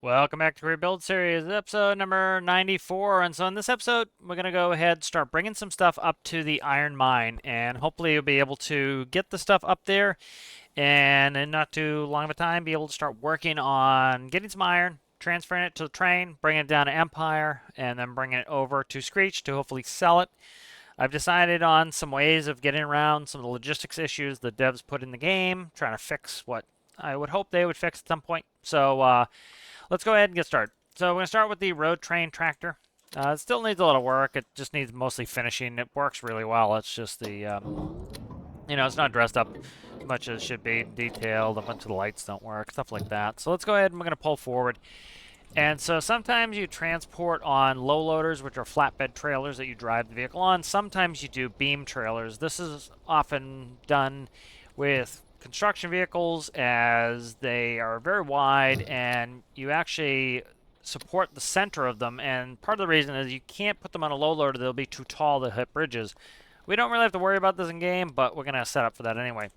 Welcome back to Career Build Series, episode number 94. And so in this episode, we're going to go ahead and start bringing some stuff up to the iron mine. And hopefully you'll be able to get the stuff up there and in not too long of a time be able to start working on getting some iron, transferring it to the train, bringing it down to Empire, and then bringing it over to Screech to hopefully sell it. I've decided on some ways of getting around some of the logistics issues the devs put in the game, trying to fix what I would hope they would fix at some point. So, let's go ahead and get started. So we're going to start with the road train tractor. It still needs a lot of work. It just needs mostly finishing. It works really well. It's just it's not dressed up as much as it should be, detailed. A bunch of the lights don't work, stuff like that. So let's go ahead and we're going to pull forward. And so sometimes you transport on low loaders, which are flatbed trailers that you drive the vehicle on. Sometimes you do beam trailers. This is often done with construction vehicles as they are very wide and you actually support the center of them. And part of the reason is you can't put them on a low loader. They'll be too tall to hit bridges. We don't really have to worry about this in game, but we're going to set up for that anyway.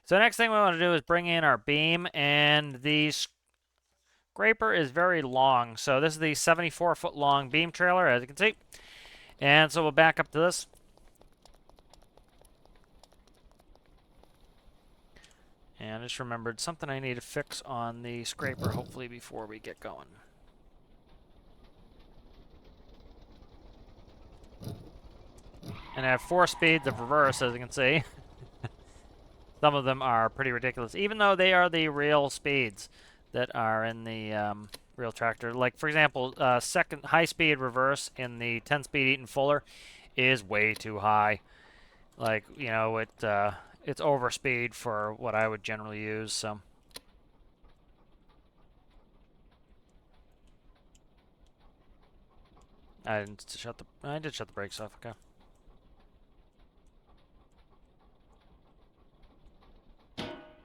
So the next thing we want to do is bring in our beam, and the scraper is very long. So this is the 74-foot long beam trailer, as you can see. And so we'll back up to this. And I just remembered something I need to fix on the scraper, hopefully, before we get going. And I have 4 speeds of reverse, as you can see. Some of them are pretty ridiculous, even though they are the real speeds that are in the real tractor. Like, for example, second high-speed reverse in the 10-speed Eaton Fuller is way too high. Like, it's overspeed for what I would generally use, so. I did shut the brakes off, okay.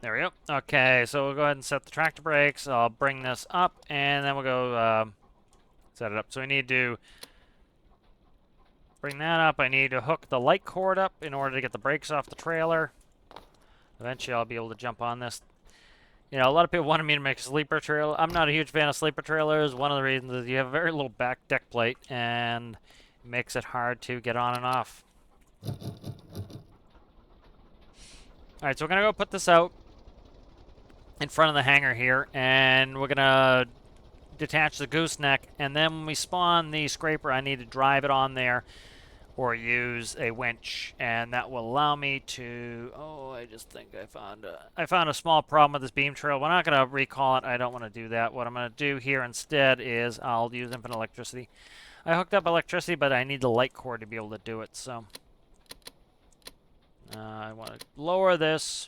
There we go. Okay, so we'll go ahead and set the tractor brakes. I'll bring this up, and then we'll go set it up. So we need to bring that up. I need to hook the light cord up in order to get the brakes off the trailer. Eventually, I'll be able to jump on this. You know, a lot of people wanted me to make a sleeper trailer. I'm not a huge fan of sleeper trailers. One of the reasons is you have a very little back deck plate, and it makes it hard to get on and off. Alright, so we're going to go put this out in front of the hangar here, and we're going to detach the gooseneck, and then when we spawn the scraper, I need to drive it on there or use a winch, and that will allow me to, I just think I found a small problem with this beam trail. We're not going to recall it. I don't want to do that. What I'm going to do here instead is I'll use infinite electricity. I hooked up electricity, but I need the light cord to be able to do it, so I want to lower this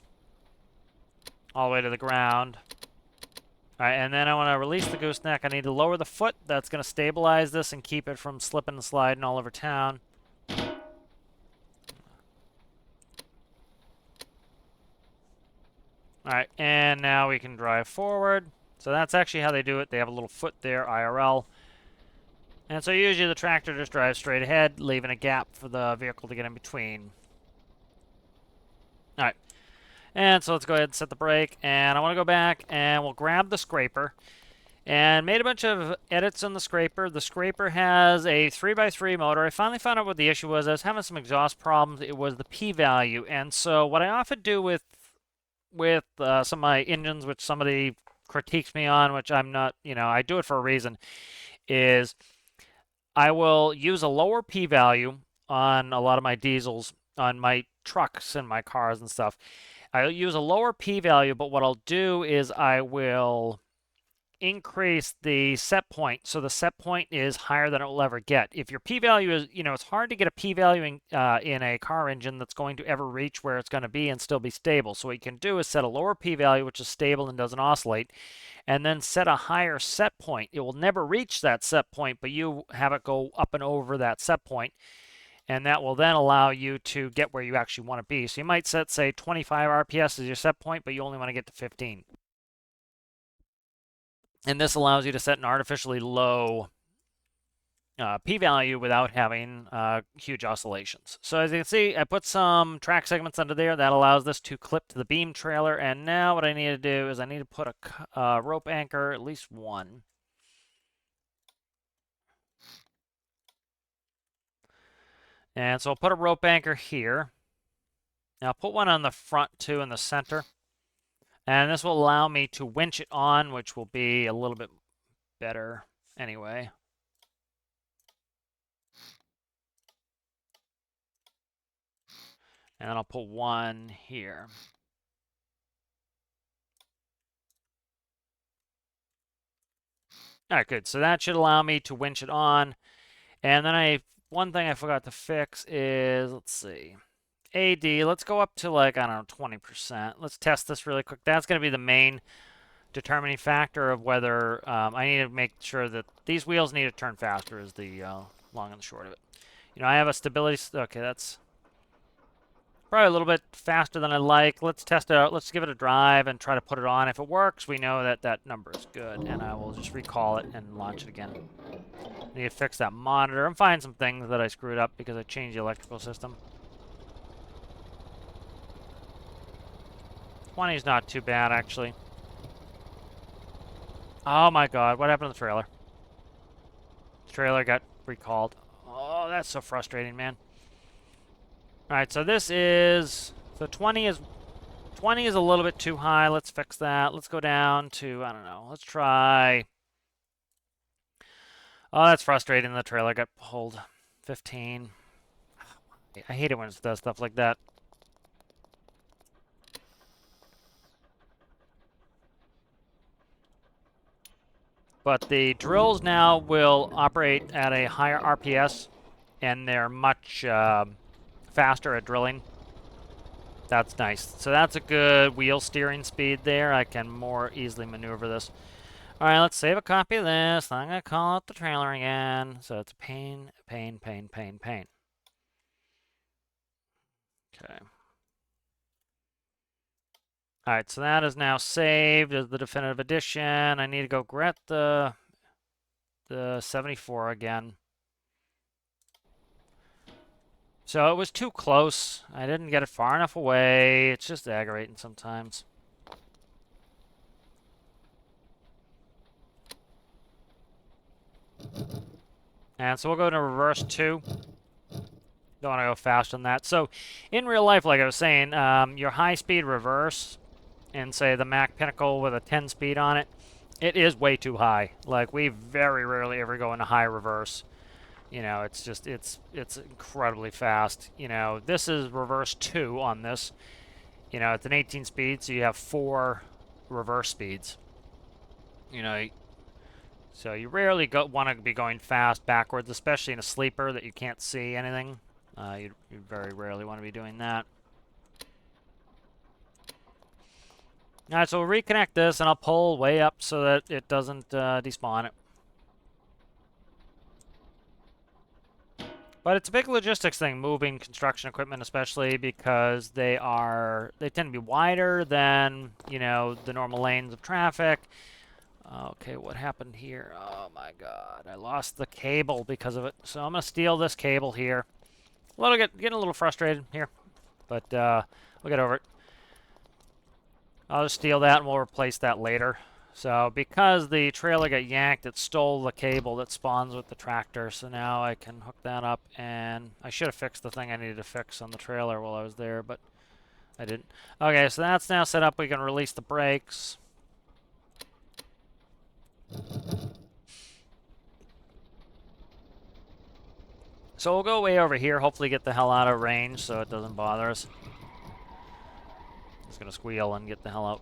all the way to the ground. Alright, and then I want to release the gooseneck. I need to lower the foot. That's going to stabilize this and keep it from slipping and sliding all over town. Alright, and now we can drive forward. So that's actually how they do it. They have a little foot there, IRL. And so usually the tractor just drives straight ahead, leaving a gap for the vehicle to get in between. Alright. And so let's go ahead and set the brake. And I want to go back and we'll grab the scraper. And made a bunch of edits on the scraper. The scraper has a 3x3 motor. I finally found out what the issue was. I was having some exhaust problems. It was the P-value. And so what I often do with some of my engines, which somebody critiques me on, which I'm not, I do it for a reason, is I will use a lower P-value on a lot of my diesels, on my trucks and my cars and stuff. I'll use a lower P-value, but what I'll do is I will increase the set point, so the set point is higher than it will ever get. If your P-value is, it's hard to get a P-value in a car engine that's going to ever reach where it's going to be and still be stable. So what you can do is set a lower P-value, which is stable and doesn't oscillate, and then set a higher set point. It will never reach that set point, but you have it go up and over that set point, and that will then allow you to get where you actually want to be. So you might set, say, 25 RPS as your set point, but you only want to get to 15. And this allows you to set an artificially low p-value without having huge oscillations. So as you can see, I put some track segments under there. That allows this to clip to the beam trailer. And now what I need to do is I need to put a rope anchor, at least one. And so I'll put a rope anchor here. Now I'll put one on the front too in the center. And this will allow me to winch it on, which will be a little bit better anyway. And then I'll put one here. All right, good. So that should allow me to winch it on. And then one thing I forgot to fix is, let's see, AD. Let's go up to like, I don't know, 20%. Let's test this really quick. That's going to be the main determining factor of whether I need to make sure that these wheels need to turn faster is the long and the short of it. You know, I have a stability, okay, that's probably a little bit faster than I like. Let's test it out. Let's give it a drive and try to put it on. If it works, we know that that number is good, and I will just recall it and launch it again. I need to fix that monitor. I'm finding some things that I screwed up because I changed the electrical system. 20 is not too bad, actually. Oh my god, what happened to the trailer? The trailer got recalled. Oh, that's so frustrating, man. Alright, so this is... So 20 is a little bit too high. Let's fix that. Let's go down to, I don't know, let's try... Oh, that's frustrating. The trailer got pulled. 15. I hate it when it does stuff like that. But the drills now will operate at a higher RPS, and they're much faster at drilling. That's nice. So that's a good wheel steering speed there. I can more easily maneuver this. All right, let's save a copy of this. I'm going to call out the trailer again. So it's pain, pain, pain, pain, pain. Okay. All right, so that is now saved as the definitive edition. I need to go get the 74 again. So it was too close. I didn't get it far enough away. It's just aggravating sometimes. And so we'll go to reverse 2. Don't want to go fast on that. So in real life, like I was saying, your high-speed reverse and say the Mac Pinnacle with a 10 speed on it, it is way too high. Like we very rarely ever go into high reverse. You know, it's just, it's incredibly fast. You know, this is reverse 2 on this. You know, it's an 18 speed, so you have 4 reverse speeds. You know, so you rarely want to be going fast backwards, especially in a sleeper that you can't see anything. You very rarely want to be doing that. All right, so we'll reconnect this, and I'll pull way up so that it doesn't despawn it. But it's a big logistics thing, moving construction equipment, especially because they tend to be wider than, you know, the normal lanes of traffic. Okay, what happened here? Oh my god, I lost the cable because of it. So I'm gonna steal this cable here. Getting a little frustrated here, but we'll get over it. I'll just steal that and we'll replace that later. So because the trailer got yanked, it stole the cable that spawns with the tractor. So now I can hook that up, and I should have fixed the thing I needed to fix on the trailer while I was there, but I didn't. Okay, so that's now set up. We can release the brakes. So we'll go way over here, hopefully get the hell out of range so it doesn't bother us. Just gonna squeal and get the hell out.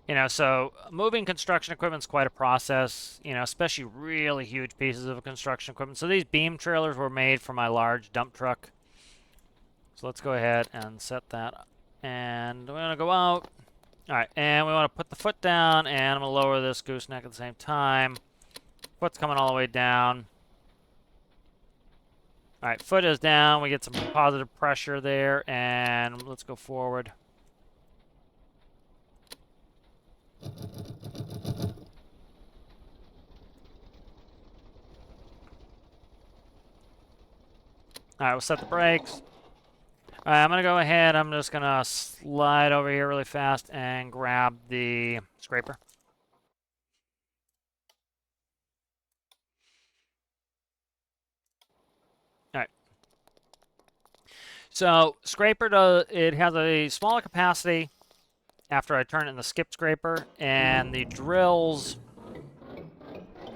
You know, so moving construction equipment is quite a process, you know, especially really huge pieces of construction equipment. So these beam trailers were made for my large dump truck. So let's go ahead and set that up. And we're gonna go out. All right, and we want to put the foot down, and I'm gonna lower this gooseneck at the same time. Foot's coming all the way down. All right, foot is down. We get some positive pressure there, and let's go forward. All right, we'll set the brakes. All right, I'm gonna go ahead. I'm just gonna slide over here really fast and grab the scraper. All right. So scraper it has a smaller capacity after I turn it in the skip scraper, and the drills.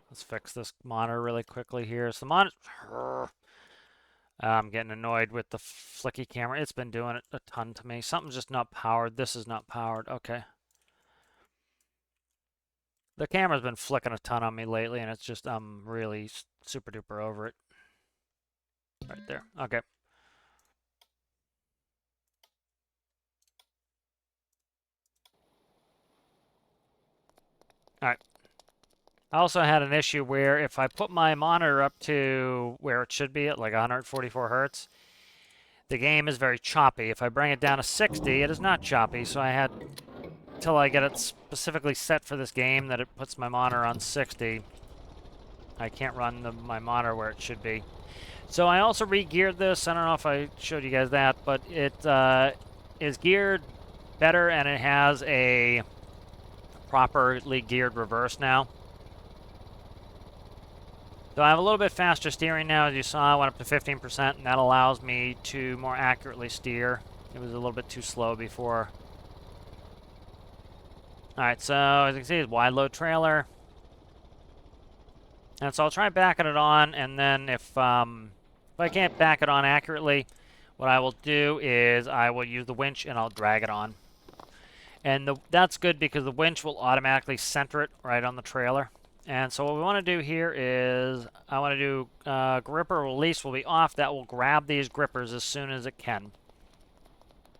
Let's fix this monitor really quickly here. So the monitor. I'm getting annoyed with the flicky camera. It's been doing it a ton to me. Something's just not powered. This is not powered. Okay. The camera's been flicking a ton on me lately, and it's just, I'm really super duper over it. Right there. Okay. All right. I also had an issue where if I put my monitor up to where it should be at like 144 hertz, the game is very choppy. If I bring it down to 60, it is not choppy. So I had, till I get it specifically set for this game that it puts my monitor on 60, I can't run my monitor where it should be. So I also re-geared this. I don't know if I showed you guys that, but it is geared better, and it has a properly geared reverse now. So I have a little bit faster steering now. As you saw, I went up to 15%, and that allows me to more accurately steer. It was a little bit too slow before. All right, so as you can see, it's wide load trailer. And so I'll try backing it on, and then if I can't back it on accurately, what I will do is I will use the winch and I'll drag it on. And that's good because the winch will automatically center it right on the trailer. And so what we want to do here is I want to do gripper release will be off. That will grab these grippers as soon as it can.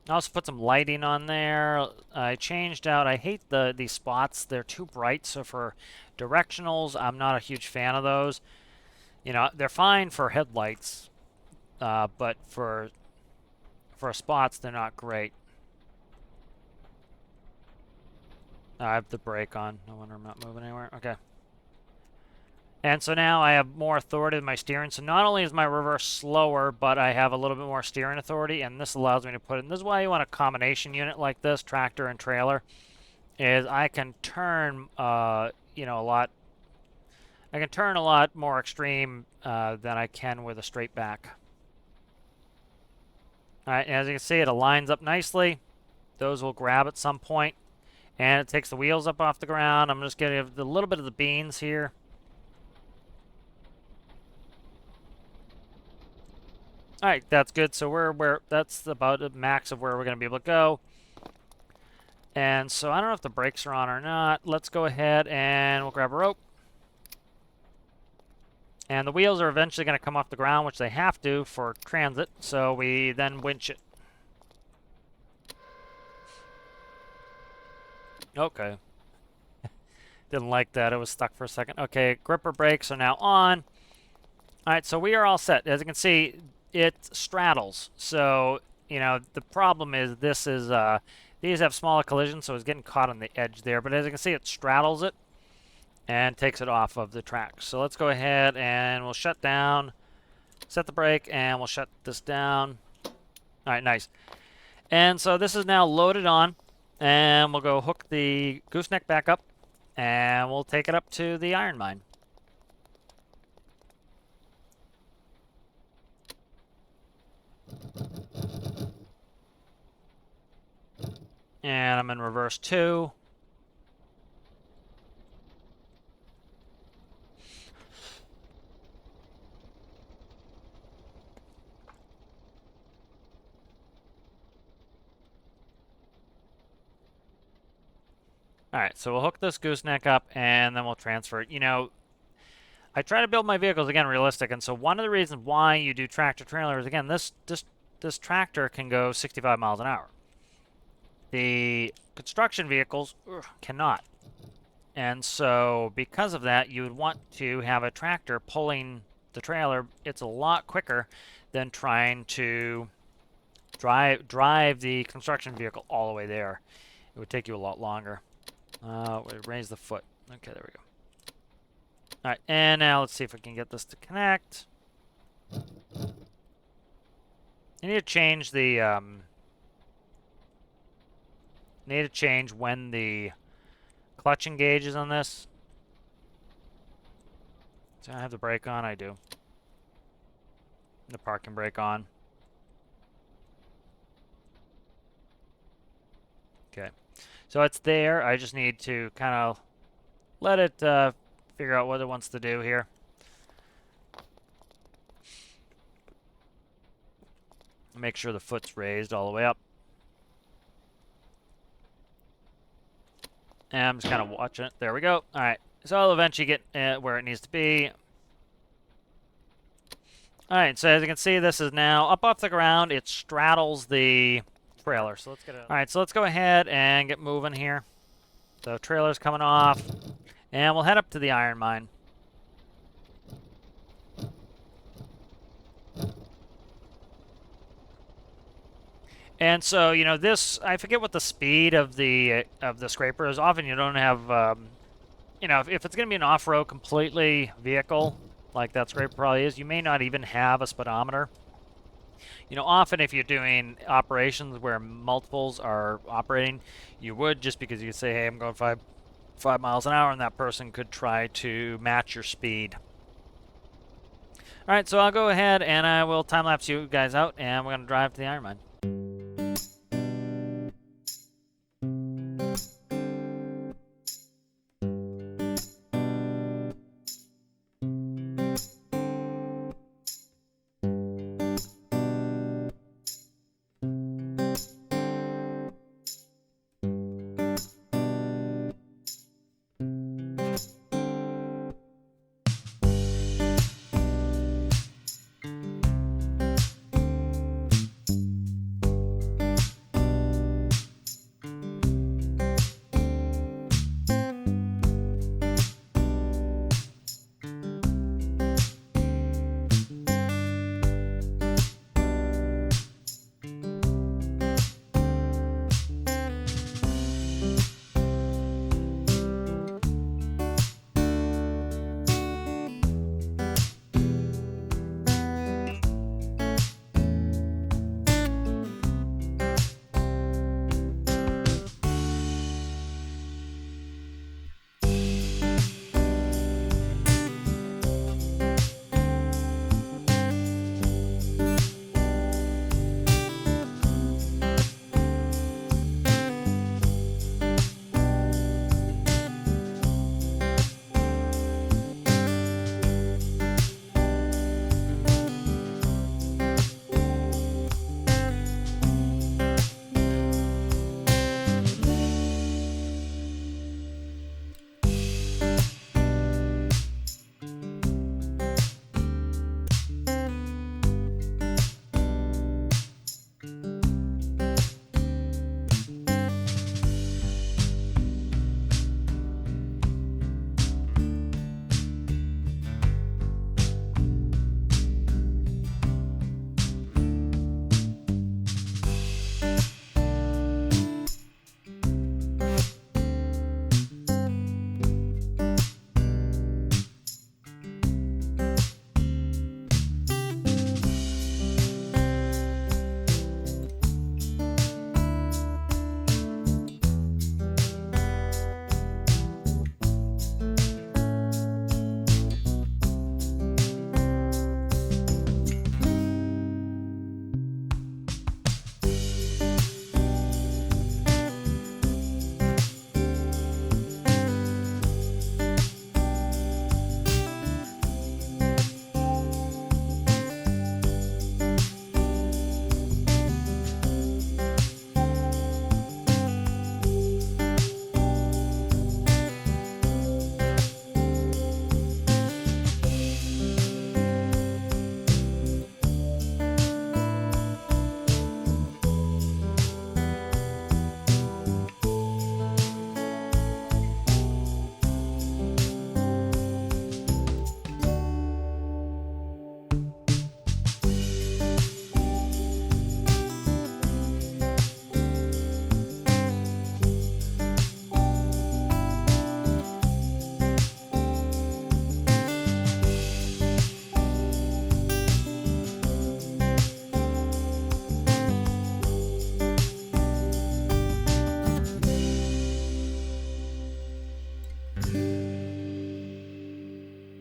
I also put some lighting on there. I changed out, I hate these spots. They're too bright. So for directionals, I'm not a huge fan of those. You know, they're fine for headlights, but for spots, they're not great. I have the brake on. No wonder I'm not moving anywhere. Okay. And so now I have more authority with my steering. So not only is my reverse slower, but I have a little bit more steering authority, and this allows me to put it. And this is why you want a combination unit like this, tractor and trailer, is I can turn, you know, a lot. I can turn a lot more extreme than I can with a straight back. All right, as you can see, it aligns up nicely. Those will grab at some point, and it takes the wheels up off the ground. I'm just getting a little bit of the beans here. All right, that's good. So that's about the max of where we're going to be able to go. And so I don't know if the brakes are on or not. Let's go ahead and we'll grab a rope. And the wheels are eventually going to come off the ground, which they have to for transit. So we then winch it. Okay. Didn't like that. It was stuck for a second. Okay, gripper brakes are now on. All right, so we are all set. As you can see, it straddles. So, you know, the problem is this is, these have smaller collisions, so it's getting caught on the edge there. But as you can see, it straddles it and takes it off of the track. So let's go ahead and we'll shut down, set the brake, and we'll shut this down. All right, nice. And so this is now loaded on, and we'll go hook the gooseneck back up, and we'll take it up to the iron mine. And I'm in reverse 2. All right, so we'll hook this gooseneck up, and then we'll transfer it. You know, I try to build my vehicles, again, realistic, and so one of the reasons why you do tractor-trailer is, again, this tractor can go 65 miles an hour. The construction vehicles cannot. And so because of that, you would want to have a tractor pulling the trailer. It's a lot quicker than trying to drive the construction vehicle all the way there. It would take you a lot longer. Raise the foot. Okay, there we go. All right, and now let's see if we can get this to connect. I need to change the need to change when the clutching gauge is on this. Do I have the brake on? I do. The parking brake on. Okay. So it's there. I just need to kind of let it figure out what it wants to do here. Make sure the foot's raised all the way up. And I'm just kind of watching it. There we go. All right. So I'll eventually get where it needs to be. All right. So as you can see, this is now up off the ground. It straddles the trailer. So let's get it. All right. So let's go ahead and get moving here. The trailer's coming off. And we'll head up to the iron mine. And so, you know, this, I forget what the speed of the scraper is. Often you don't have, you know, if it's going to be an off-road completely vehicle, like that scraper probably is, you may not even have a speedometer. You know, often if you're doing operations where multiples are operating, you would, just because you say, hey, I'm going five miles an hour, and that person could try to match your speed. All right, so I'll go ahead and I will time-lapse you guys out, and we're going to drive to the iron mine.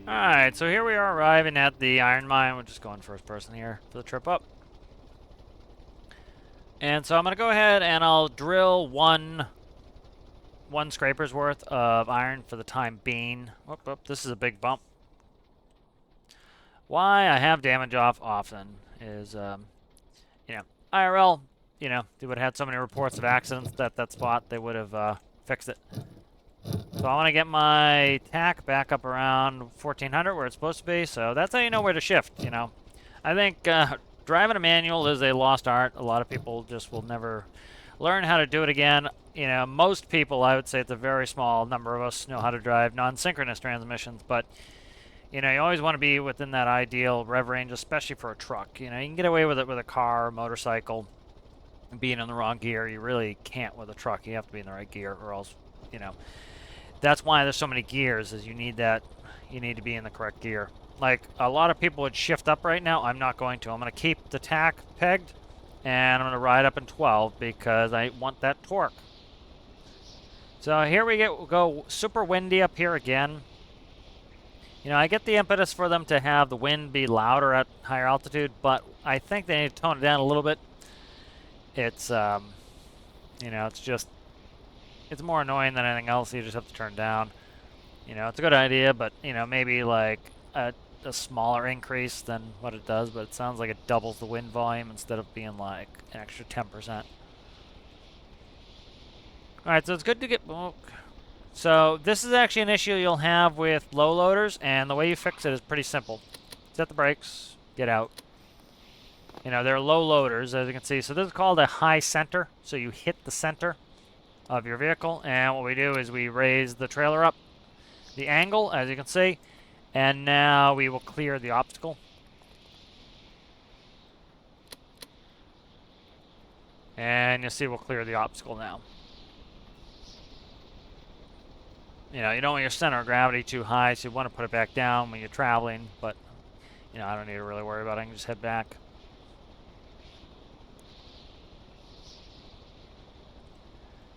Alright, so here we are arriving at the iron mine. We're just going first person here for the trip up. And so I'm going to go ahead and I'll drill one scraper's worth of iron for the time being. Whoop, whoop, this is a big bump. Why I have damage off often is, you know, IRL, you know, they would have had so many reports of accidents at that spot, they would have fixed it. So I want to get my tack back up around 1400 where it's supposed to be, so that's how you know where to shift, you know. I think driving a manual is a lost art. A lot of people just will never learn how to do it again. You know, most people, I would say it's a very small number of us know how to drive non-synchronous transmissions, but you know, you always want to be within that ideal rev range, especially for a truck. You know, you can get away with it with a car, motorcycle, being in the wrong gear. You really can't with a truck. You have to be in the right gear, or else, you know, that's why there's so many gears. Is you need to be in the correct gear. Like a lot of people would shift up right now. I'm not going to. I'm going to keep the tack pegged, and I'm going to ride up in 12 because I want that torque. So here we go super windy up here again. You know, I get the impetus for them to have the wind be louder at higher altitude, but I think they need to tone it down a little bit. It's, you know, it's more annoying than anything else. You just have to turn down. You know, it's a good idea, but, you know, maybe like a smaller increase than what it does, but it sounds like it doubles the wind volume instead of being like an extra 10%. Alright, so it's good to get... Oh, so this is actually an issue you'll have with low loaders, and the way you fix it is pretty simple. Set the brakes, get out. You know, they're low loaders, as you can see. So this is called a high center. So you hit the center of your vehicle, and what we do is we raise the trailer up, the angle, as you can see, and now we will clear the obstacle. And you'll see we'll clear the obstacle now. You know, you don't want your center of gravity too high, so you want to put it back down when you're traveling, but, you know, I don't need to really worry about it. I can just head back.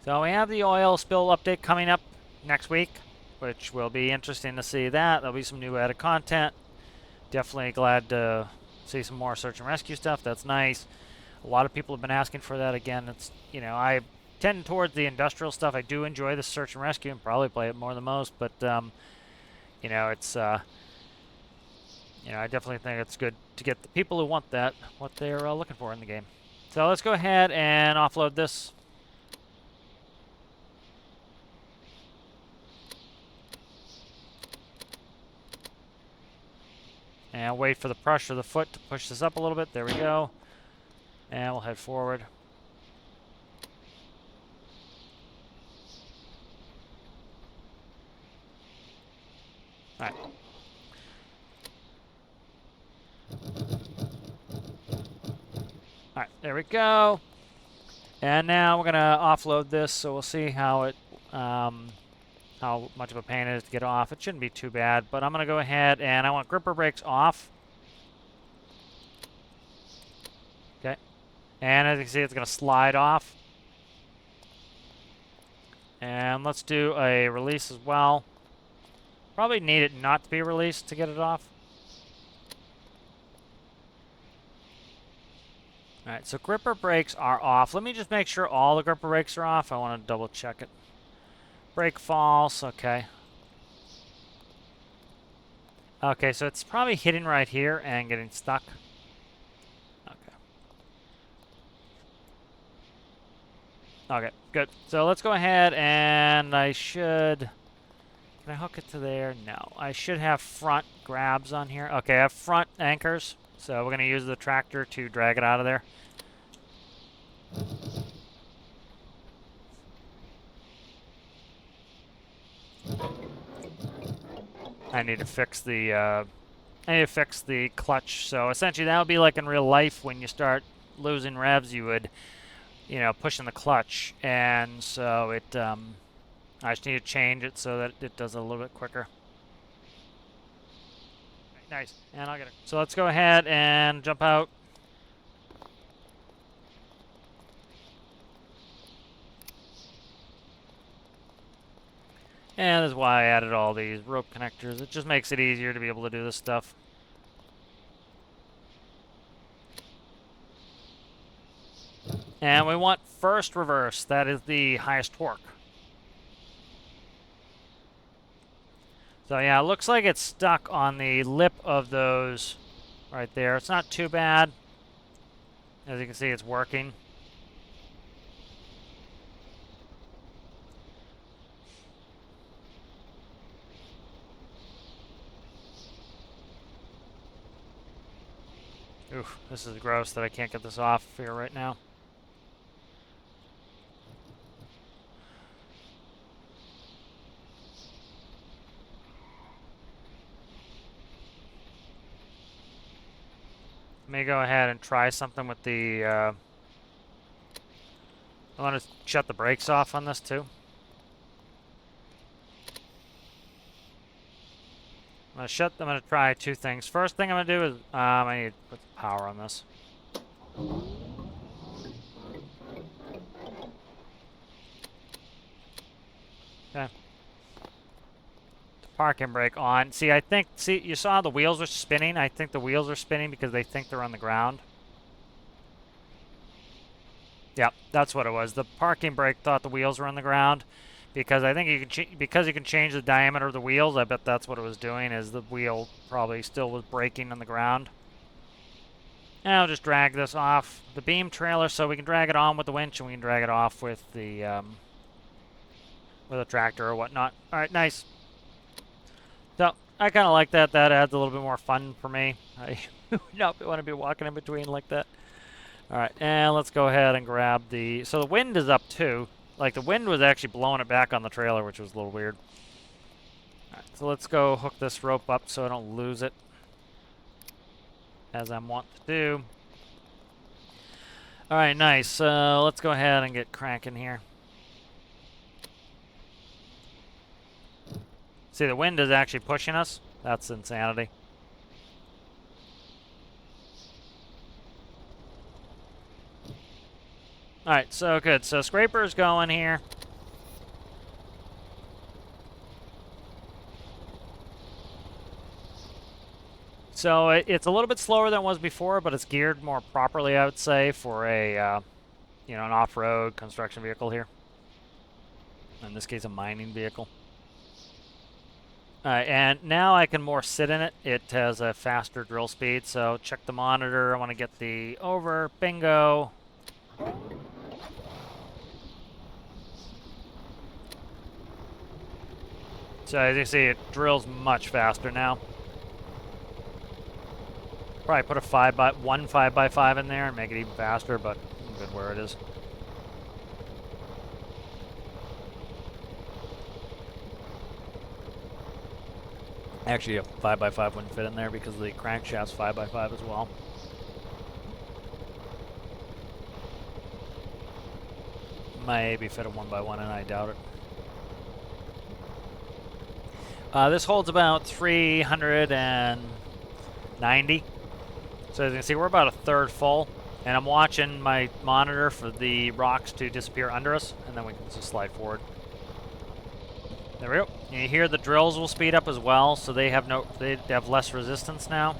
So we have the oil spill update coming up next week, which will be interesting to see that. There'll be some new added content. Definitely glad to see some more search and rescue stuff. That's nice. A lot of people have been asking for that again. It's, you know, I tend towards the industrial stuff. I do enjoy the search and rescue and probably play it more than most, but you know, it's you know, I definitely think it's good to get the people who want that what they're looking for in the game. So let's go ahead and offload this. And wait for the pressure of the foot to push this up a little bit. There we go. And we'll head forward. Alright. Alright, there we go. And now we're going to offload this, so we'll see how it, how much of a pain it is to get off. It shouldn't be too bad, but I'm going to go ahead and I want gripper brakes off. Okay. And as you can see, it's going to slide off. And let's do a release as well. Probably need it not to be released to get it off. Alright, so gripper brakes are off. Let me just make sure all the gripper brakes are off. I want to double check it. Brake false, okay. Okay, so it's probably hitting right here and getting stuck. Okay. Okay, good. So let's go ahead and I should... Can I hook it to there? No. I should have front grabs on here. Okay, I have front anchors. So we're going to use the tractor to drag it out of there. I need to fix the clutch. So essentially that would be like in real life when you start losing revs, you would, you know, push in the clutch. And so it, I just need to change it so that it does it a little bit quicker. Nice. And I'll get it. So let's go ahead and jump out. And that's why I added all these rope connectors. It just makes it easier to be able to do this stuff. And we want first reverse. That is the highest torque. So yeah, it looks like it's stuck on the lip of those right there. It's not too bad. As you can see, it's working. Oof, this is gross that I can't get this off here right now. Let me go ahead and try something with the, I want to shut the brakes off on this too. I'm going to try two things. First thing I'm going to do is, I need to put the power on this. Okay. The parking brake on. See, you saw the wheels were spinning. I think the wheels are spinning because they think they're on the ground. Yep, that's what it was. The parking brake thought the wheels were on the ground. Because I think you can change the diameter of the wheels. I bet that's what it was doing. Is the wheel probably still was braking on the ground. And I'll just drag this off the beam trailer, so we can drag it on with the winch, and we can drag it off with the with a tractor or whatnot. All right, nice. So I kind of like that. That adds a little bit more fun for me. I don't want to be walking in between like that. All right, and let's go ahead and grab the. So the wind is up too. Like, the wind was actually blowing it back on the trailer, which was a little weird. All right, so let's go hook this rope up so I don't lose it, as I'm wont to do. All right, nice. Let's go ahead and get cranking here. See, the wind is actually pushing us. That's insanity. Alright, so good. So scraper's going here. So it's a little bit slower than it was before, but it's geared more properly, I would say, for a, an off-road construction vehicle here. In this case, a mining vehicle. Alright, and now I can more sit in it. It has a faster drill speed, so check the monitor. I want to get the over. Bingo. So as you see, it drills much faster now. Probably put one 5x5 in there and make it even faster, but I'm good where it is. Actually, a 5x5 wouldn't fit in there because the crankshaft's 5x5 as well. Maybe fit a 1x1, and I doubt it. This holds about 390. So as you can see, we're about a third full. And I'm watching my monitor for the rocks to disappear under us, and then we can just slide forward. There we go. And you hear the drills will speed up as well, so they have less resistance now.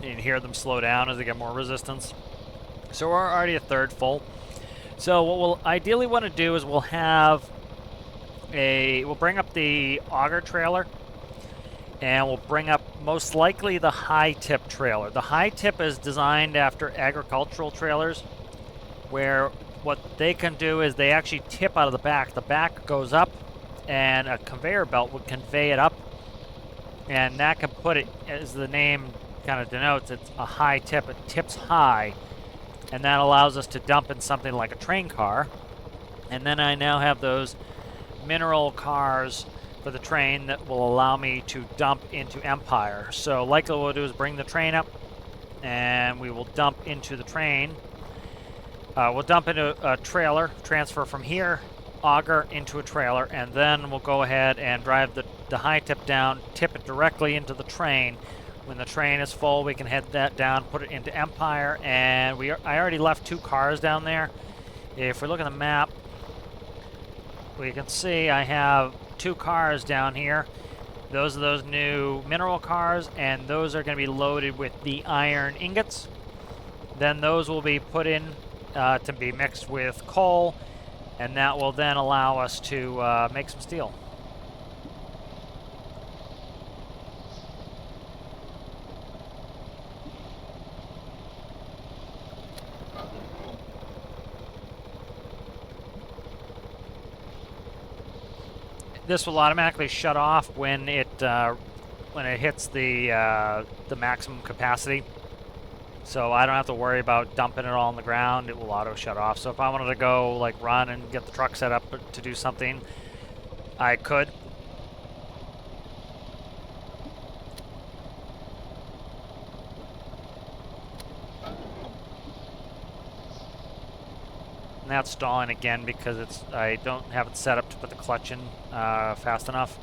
You can hear them slow down as they get more resistance. So we're already a third full. So what we'll ideally want to do is we'll bring up the auger trailer, and we'll bring up most likely the high tip trailer. The high tip is designed after agricultural trailers, where what they can do is they actually tip out of the back. The back goes up, and a conveyor belt would convey it up, and that can put it, as the name kind of denotes, it's a high tip. It tips high. And that allows us to dump in something like a train car. And then I now have those mineral cars for the train that will allow me to dump into Empire. So likely what we'll do is bring the train up, and we will dump into the train. We'll dump into a trailer, transfer from here, auger into a trailer, and then we'll go ahead and drive the high tip down, tip it directly into the train. When the train is full, we can head that down, put it into Empire, and I already left 2 cars down there. If we look at the map, we can see I have 2 cars down here. Those are those new mineral cars, and those are going to be loaded with the iron ingots. Then those will be put in to be mixed with coal, and that will then allow us to make some steel. This will automatically shut off when it hits the maximum capacity. So I don't have to worry about dumping it all on the ground. It will auto shut off. So if I wanted to go like run and get the truck set up to do something, I could. And that's stalling again because I don't have it set up to put the clutch in fast enough.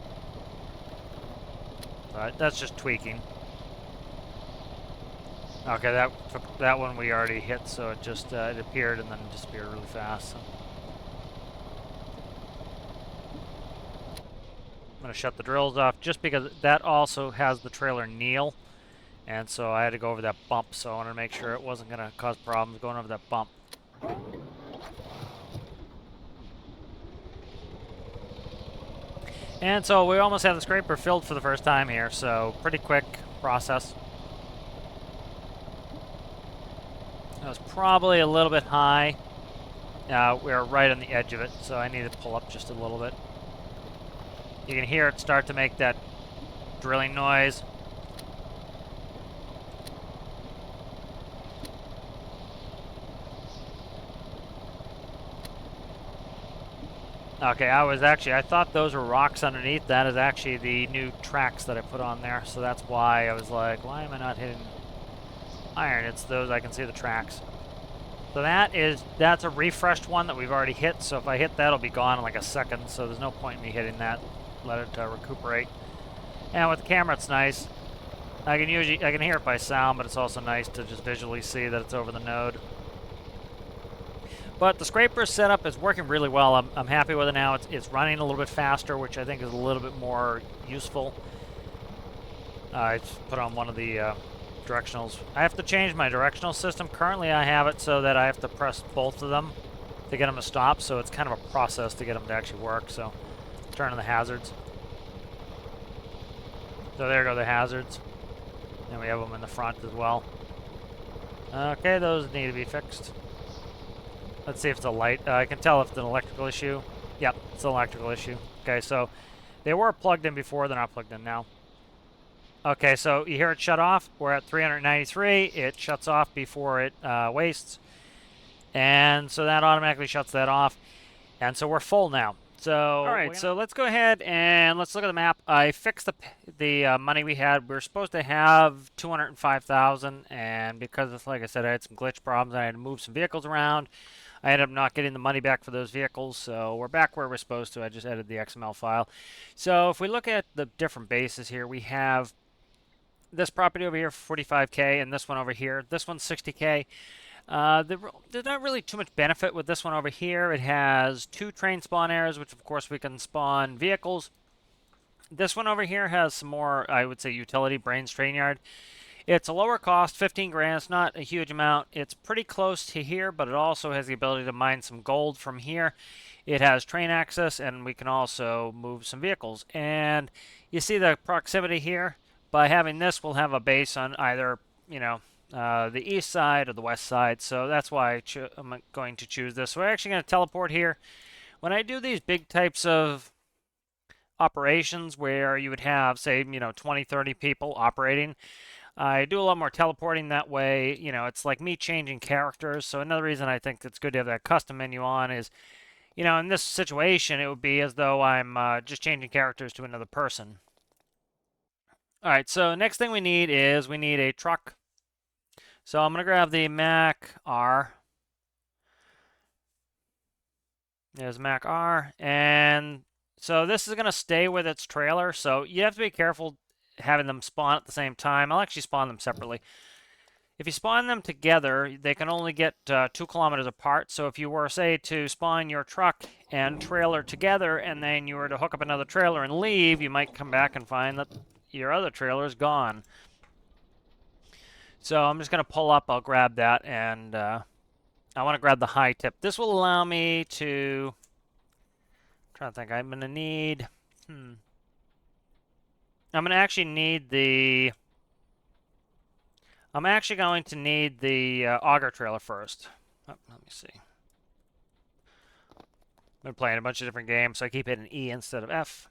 But that's just tweaking. Okay, that one we already hit, so it just it appeared and then disappeared really fast. So. I'm going to shut the drills off just because that also has the trailer kneel, and so I had to go over that bump, so I wanted to make sure it wasn't going to cause problems going over that bump. And so we almost have the scraper filled for the first time here, so pretty quick process. It was probably a little bit high. We're right on the edge of it, so I need to pull up just a little bit. You can hear it start to make that drilling noise. Okay, I thought those were rocks underneath. That is actually the new tracks that I put on there, so that's why I was like, why am I not hitting iron? It's those, I can see the tracks. So that's a refreshed one that we've already hit, so if I hit that, it'll be gone in like a second, so there's no point in me hitting that. Let it recuperate. And with the camera, it's nice. I can hear it by sound, but it's also nice to just visually see that it's over the node. But the scraper setup is working really well. I'm happy with it now. It's running a little bit faster, which I think is a little bit more useful. I just put on one of the directionals. I have to change my directional system. Currently I have it so that I have to press both of them to get them to stop, so it's kind of a process to get them to actually work. So turn on the hazards. So there go the hazards. And we have them in the front as well. Okay, those need to be fixed. Let's see if it's a light. I can tell if it's an electrical issue. Yep, it's an electrical issue. Okay, so they were plugged in before. They're not plugged in now. Okay, so you hear it shut off. We're at 393. It shuts off before it wastes. And so that automatically shuts that off. And so we're full now. So, all right, so let's go ahead and let's look at the map. I fixed the money we had. We were supposed to have 205,000, and because, like I said, I had some glitch problems, I had to move some vehicles around. I ended up not getting the money back for those vehicles, so we're back where we're supposed to. I just edited the XML file. So if we look at the different bases here, we have this property over here for 45K, and this one over here. This one's 60K. There's not really too much benefit with this one over here. It has 2 train spawn areas, which of course we can spawn vehicles. This one over here has some more, I would say, utility, Brains Train Yard. It's a lower cost, 15 grand. It's not a huge amount. It's pretty close to here, but it also has the ability to mine some gold from here. It has train access, and we can also move some vehicles. And you see the proximity here. By having this, we'll have a base on either, the east side or the west side. So that's why I'm going to choose this. So we're actually going to teleport here. When I do these big types of operations where you would have, say, 20, 30 people operating, I do a lot more teleporting that way. It's like me changing characters. So another reason I think it's good to have that custom menu on is, in this situation, it would be as though I'm just changing characters to another person. All right, so next thing we need is a truck. So I'm going to grab the Mac R. There's Mac R. And so this is going to stay with its trailer. So you have to be careful having them spawn at the same time. I'll actually spawn them separately. If you spawn them together, they can only get 2 kilometers apart. So if you were, say, to spawn your truck and trailer together, and then you were to hook up another trailer and leave, you might come back and find that your other trailer is gone. So I'm just going to pull up. I'll grab that, and I want to grab the high tip. This will allow me to... I'm trying to think. I'm going to need... I'm going to actually need the... I'm actually going to need the auger trailer first. Oh, let me see. I've been playing a bunch of different games, so I keep hitting E instead of F.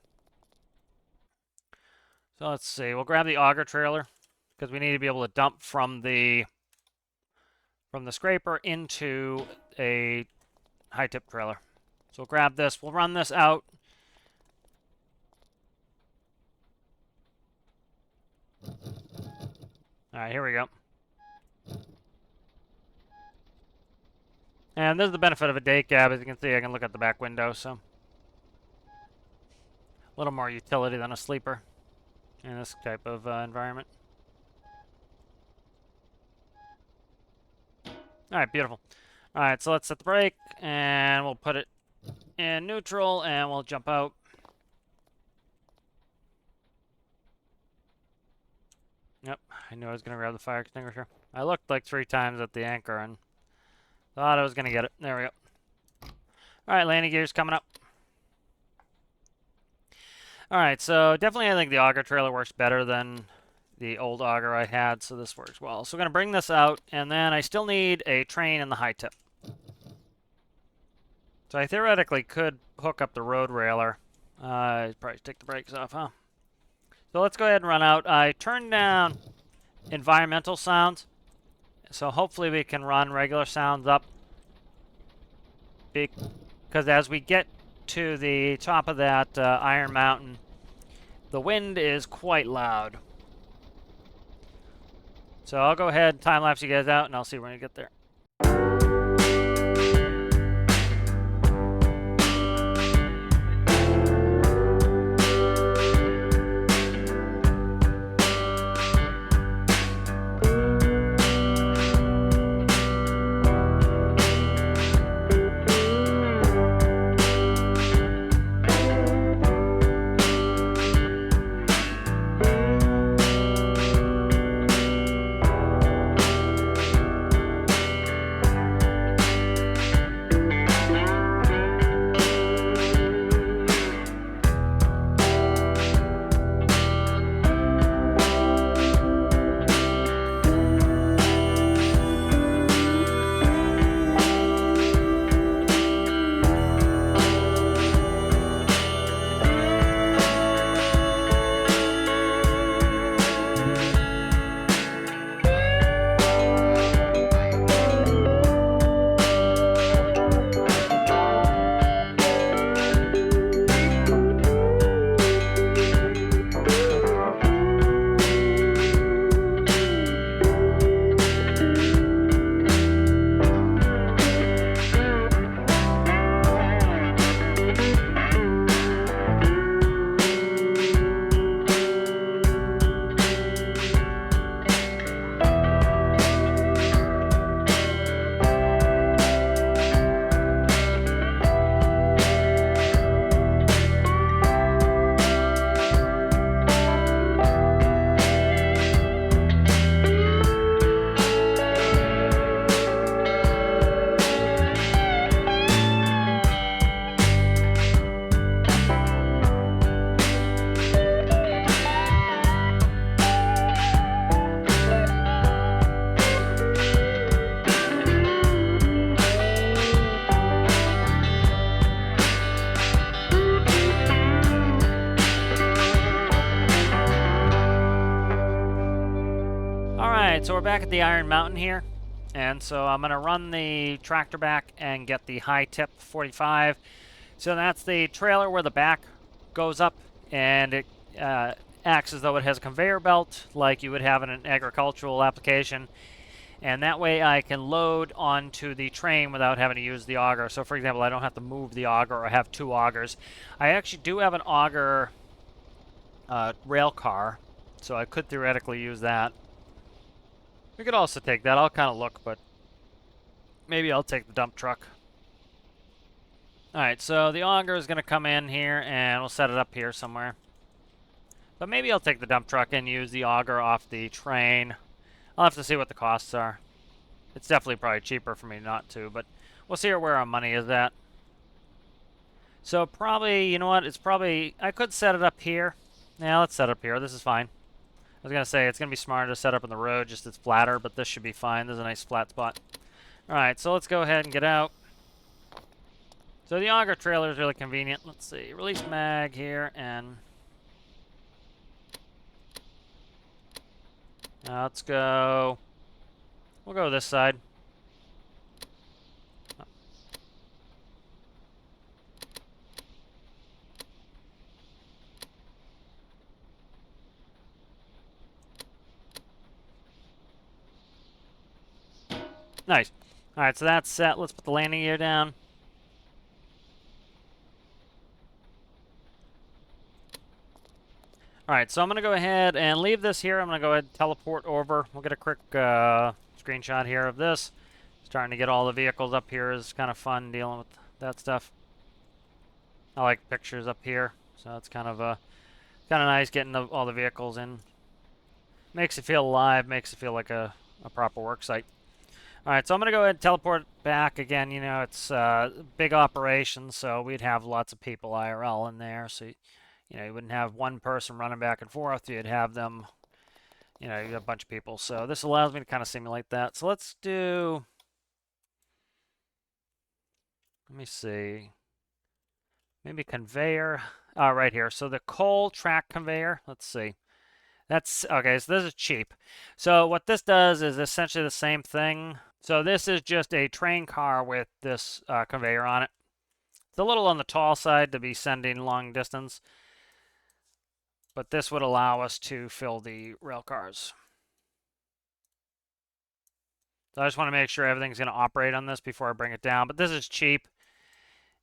So let's see. We'll grab the auger trailer because we need to be able to dump from the scraper into a high tip trailer. So we'll grab this. We'll run this out. All right, here we go. And this is the benefit of a day cab. As you can see, I can look at the back window, so a little more utility than a sleeper in this type of environment. All right, beautiful. All right, so let's set the brake, and we'll put it in neutral, and we'll jump out. Yep, I knew I was going to grab the fire extinguisher. I looked like 3 times at the anchor and thought I was going to get it. There we go. All right, landing gear's coming up. All right, so definitely I think the auger trailer works better than the old auger I had, so this works well. So we're going to bring this out, and then I still need a train in the high tip. So I theoretically could hook up the road railer. Probably take the brakes off, huh? So let's go ahead and run out. I turned down environmental sounds, so hopefully we can run regular sounds up. Because as we get to the top of that Iron Mountain, the wind is quite loud. So I'll go ahead and time-lapse you guys out, and I'll see when we get there. So we're back at the Iron Mountain here, and so I'm going to run the tractor back and get the high tip 45. So that's the trailer where the back goes up, and it acts as though it has a conveyor belt like you would have in an agricultural application, and that way I can load onto the train without having to use the auger. So for example, I don't have to move the auger or have 2 augers. I actually do have an auger rail car, so I could theoretically use that. We could also take that. I'll kind of look, but maybe I'll take the dump truck. Alright, so the auger is going to come in here, and we'll set it up here somewhere. But maybe I'll take the dump truck and use the auger off the train. I'll have to see what the costs are. It's definitely probably cheaper for me not to, but we'll see where our money is at. So probably, you know what, it's probably, I could set it up here. Yeah, let's set it up here. This is fine. I was going to say, it's going to be smarter to set up in the road, just it's flatter, but this should be fine. There's a nice flat spot. Alright, so let's go ahead and get out. So the auger trailer is really convenient. Let's see, release mag here, and let's go. We'll go this side. Nice. Alright, so that's set. Let's put the landing gear down. Alright, so I'm going to go ahead and leave this here. I'm going to go ahead and teleport over. We'll get a quick screenshot here of this. Starting to get all the vehicles up here is kind of fun dealing with that stuff. I like pictures up here, so it's kind of nice getting all the vehicles in. Makes it feel alive, makes it feel like a proper work site. Alright, so I'm going to go ahead and teleport back again. You know, it's a big operation, so we'd have lots of people IRL in there. So, you know, you wouldn't have one person running back and forth. You'd have them, you know, you have a bunch of people. So this allows me to kind of simulate that. So let's do, let me see, maybe conveyor. Right here. So the coal track conveyor, let's see. That's, okay, so this is cheap. So what this does is essentially the same thing. So this is just a train car with this conveyor on it. It's a little on the tall side to be sending long distance, but this would allow us to fill the rail cars. So I just want to make sure everything's going to operate on this before I bring it down. But this is cheap,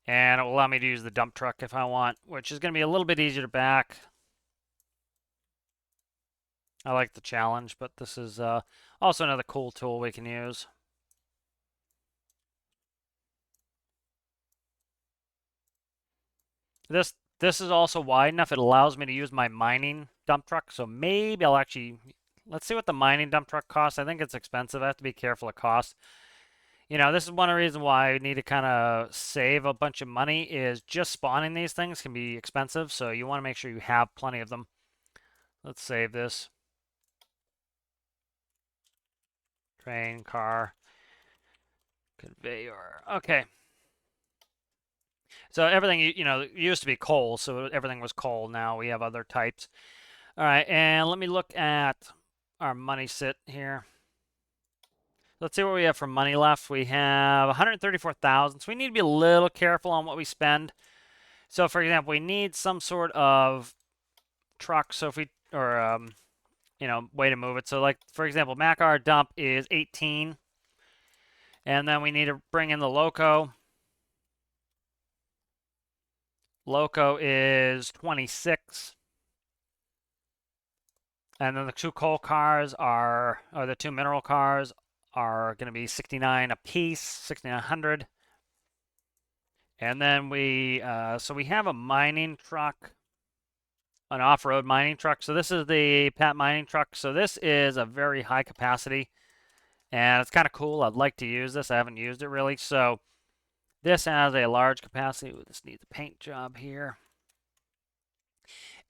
and it will allow me to use the dump truck if I want, which is going to be a little bit easier to back. I like the challenge, but this is also another cool tool we can use. This is also wide enough. It allows me to use my mining dump truck. So maybe I'll actually, let's see what the mining dump truck costs. I think it's expensive. I have to be careful of cost. You know, this is one of the reasons why I need to kind of save a bunch of money is just spawning these things can be expensive. So you want to make sure you have plenty of them. Let's save this. Train, car, conveyor. Okay. So everything, you know, used to be coal, so everything was coal. Now we have other types. All right, and let me look at our money sit here. Let's see what we have for money left. We have 134,000, so we need to be a little careful on what we spend. So, for example, we need some sort of truck. So if we, or you know, way to move it. So, like for example, Macar dump is 18, and then we need to bring in the loco. Loco is 26. And then the two coal cars are, or the two mineral cars are going to be 69 a piece, 6,900. And then we, so we have a mining truck, an off-road mining truck. So this is the Pat mining truck. So this is a very high capacity, and it's kind of cool. I'd like to use this. I haven't used it really. So this has a large capacity. Ooh, this needs a paint job here.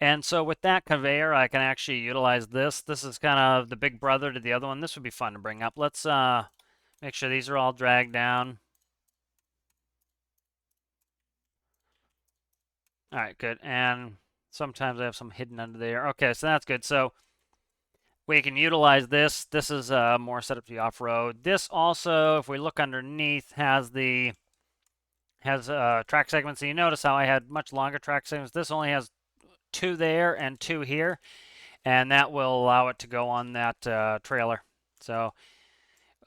And so with that conveyor, I can actually utilize this. This is kind of the big brother to the other one. This would be fun to bring up. Let's make sure these are all dragged down. All right, good. And sometimes I have some hidden under there. Okay, so that's good. So we can utilize this. This is more set up to the off-road. This also, if we look underneath, has track segments. So you notice how I had much longer track segments. This only has 2 there and 2 here, and that will allow it to go on that trailer. So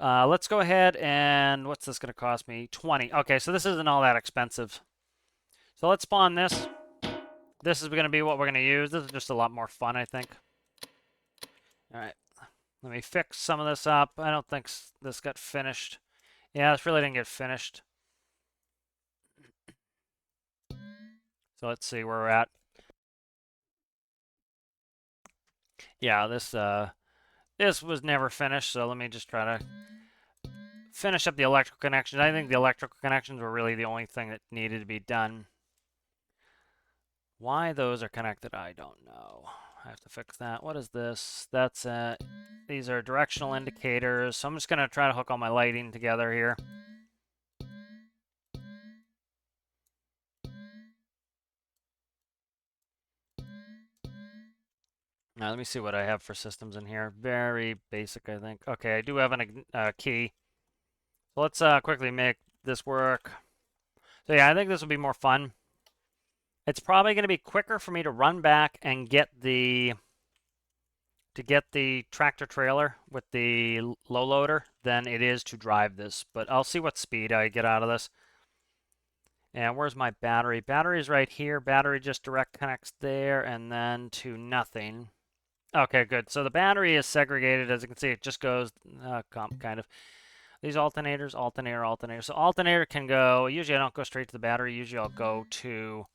let's go ahead and what's this going to cost me? 20. Okay, so this isn't all that expensive. So let's spawn this. This is going to be what we're going to use. This is just a lot more fun, I think. All right, Let me fix some of this up. I don't think this got finished. Yeah, this really didn't get finished. So let's see where we're at. Yeah, this was never finished, so let me just try to finish up the electrical connections. I think the electrical connections were really the only thing that needed to be done. Why those are connected, I don't know. I have to fix that. What is this? That's it. These are directional indicators. So I'm just going to try to hook all my lighting together here. Now let me see what I have for systems in here. Very basic, I think. Okay, I do have a key. So let's quickly make this work. So yeah, I think this will be more fun. It's probably going to be quicker for me to run back and get the tractor trailer with the low loader than it is to drive this. But I'll see what speed I get out of this. And where's my battery? Battery's right here. Battery just direct connects there and then to nothing. Okay, good. So the battery is segregated. As you can see, it just goes kind of. These alternators, alternator, alternator. So alternator can go, usually I don't go straight to the battery. Usually I'll go to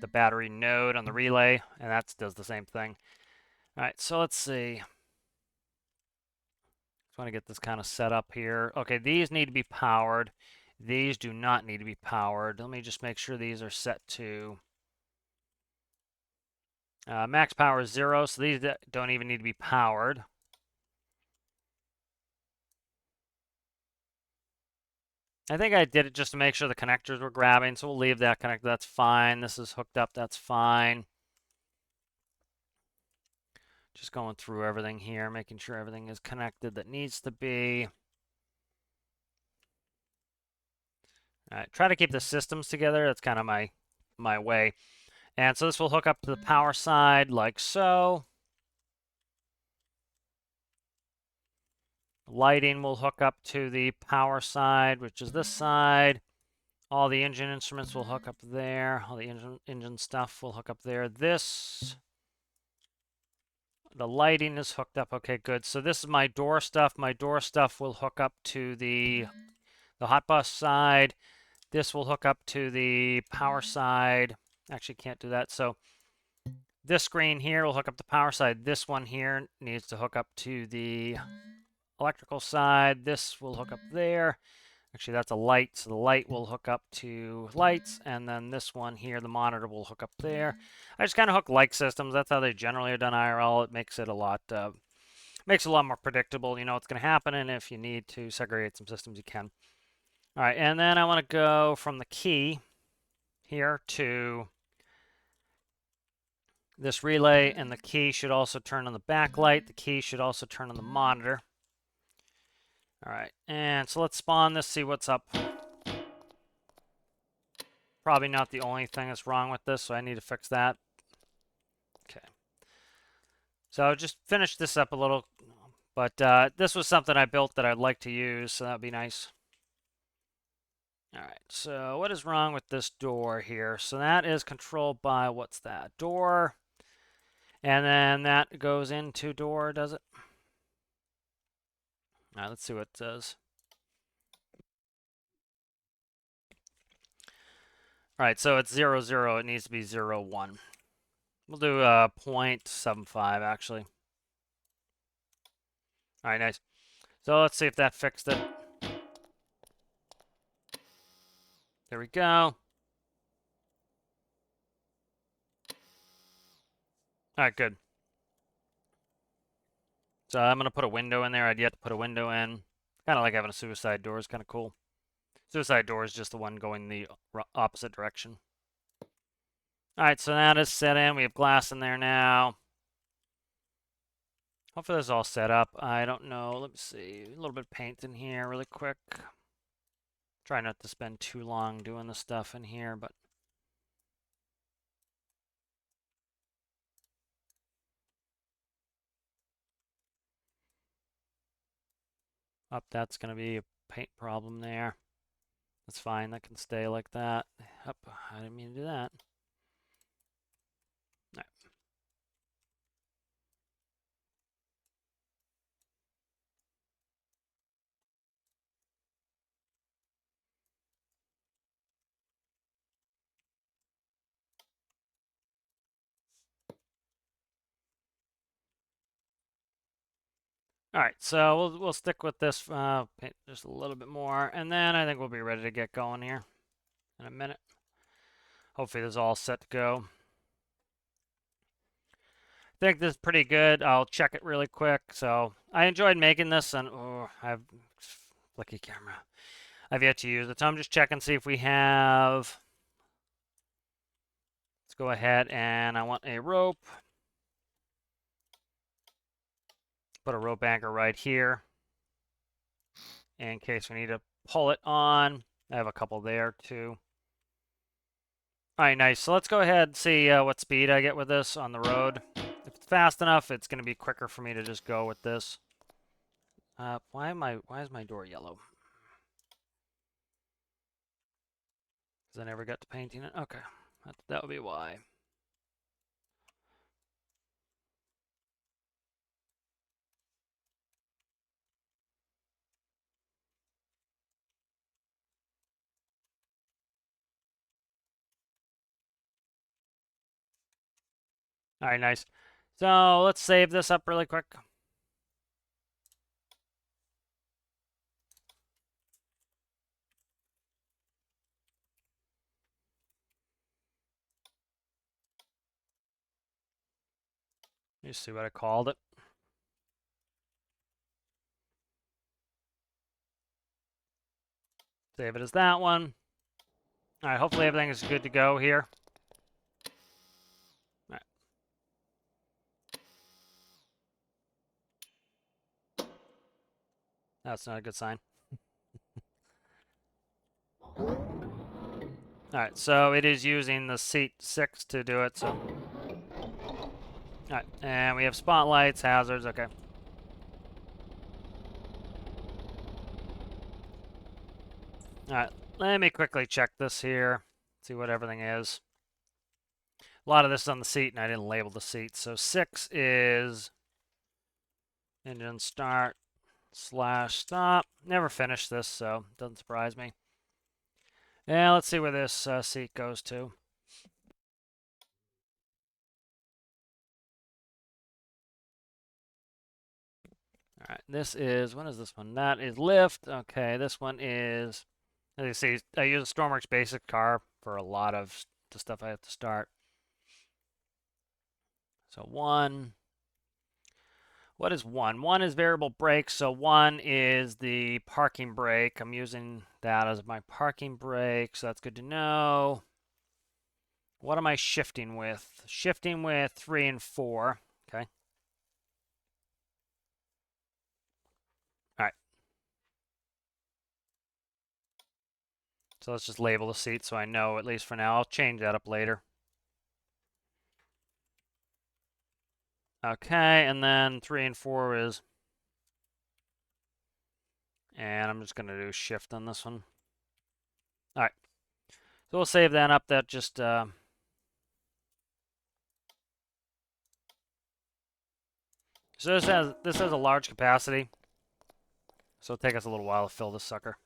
the battery node on the relay, and that does the same thing. All right, so let's see. Just want to get this kind of set up here. Okay, these need to be powered. These do not need to be powered. Let me just make sure these are set to max power is 0, so these don't even need to be powered. I think I did it just to make sure the connectors were grabbing, so we'll leave that connector. That's fine. This is hooked up. That's fine. Just going through everything here, making sure everything is connected that needs to be. All right, try to keep the systems together. That's kind of my way. And so this will hook up to the power side like so. Lighting will hook up to the power side, which is this side. All the engine instruments will hook up there. All the engine stuff will hook up there. The lighting is hooked up. Okay, good. So this is my door stuff. My door stuff will hook up to the hot bus side. This will hook up to the power side. Actually, can't do that. So this screen here will hook up the power side. This one here needs to hook up to the electrical side. This will hook up there. Actually, that's a light, so the light will hook up to lights, and then this one here, the monitor, will hook up there. I just kind of hook like systems. That's how they generally are done IRL. It makes it a lot more predictable. You know what's going to happen, and if you need to segregate some systems, you can. All right, and then I want to go from the key here to this relay, and the key should also turn on the backlight. The key should also turn on the monitor. All right, and so let's spawn this, see what's up. Probably not the only thing that's wrong with this, so I need to fix that. Okay. So just finish this up a little, but this was something I built that I'd like to use, so that'd be nice. All right, so what is wrong with this door here? So that is controlled by, what's that? Door. And then that goes into door, does it? All right, let's see what it says. All right, so it's 0, 0. It needs to be 0, 1. We'll do 0.75, actually. All right, nice. So let's see if that fixed it. There we go. All right, good. So I'm going to put a window in there. I'd yet to put a window in. Kind of like having a suicide door is kind of cool. Suicide door is just the one going the opposite direction. All right, so that is set in. We have glass in there now. Hopefully this is all set up. I don't know. Let me see. A little bit of paint in here really quick. Try not to spend too long doing the stuff in here, but up, that's going to be a paint problem there. That's fine. That can stay like that. Up, I didn't mean to do that. All right. All right, so we'll stick with this paint just a little bit more, and then I think we'll be ready to get going here in a minute. Hopefully this is all set to go. I think this is pretty good. I'll check it really quick. So I enjoyed making this, and I have flicky camera. I've yet to use it, so I'm just checking see if we have. Let's go ahead and I want a rope. Put a rope anchor right here in case we need to pull it on. I have a couple there too. All right, nice. So let's go ahead and see what speed I get with this on the road. If it's fast enough, it's going to be quicker for me to just go with this. Why is my door yellow? Because I never got to painting it. Okay, that would be why. All right, nice. So let's save this up really quick. Let me see what I called it. Save it as that one. All right, hopefully everything is good to go here. All right. That's not a good sign. All right, so it is using the seat 6 to do it, so. All right, and we have spotlights, hazards, okay. All right, let me quickly check this here, see what everything is. A lot of this is on the seat, and I didn't label the seat. So 6 is engine start / stop. Never finished this, so it doesn't surprise me. Yeah, let's see where this seat goes to. All right, this is, what is this one? That is lift. Okay, this one is, as you see, I use a Stormworks basic car for a lot of the stuff I have to start. So 1. What is 1? 1 is variable brake, so 1 is the parking brake. I'm using that as my parking brake, so that's good to know. What am I shifting with? Shifting with 3 and 4. Okay. All right. So let's just label the seat so I know, at least for now. I'll change that up later. Okay, and then 3 and 4 is... And I'm just going to do shift on this one. All right. So we'll save that up. That just... So this has a large capacity, so it'll take us a little while to fill this sucker.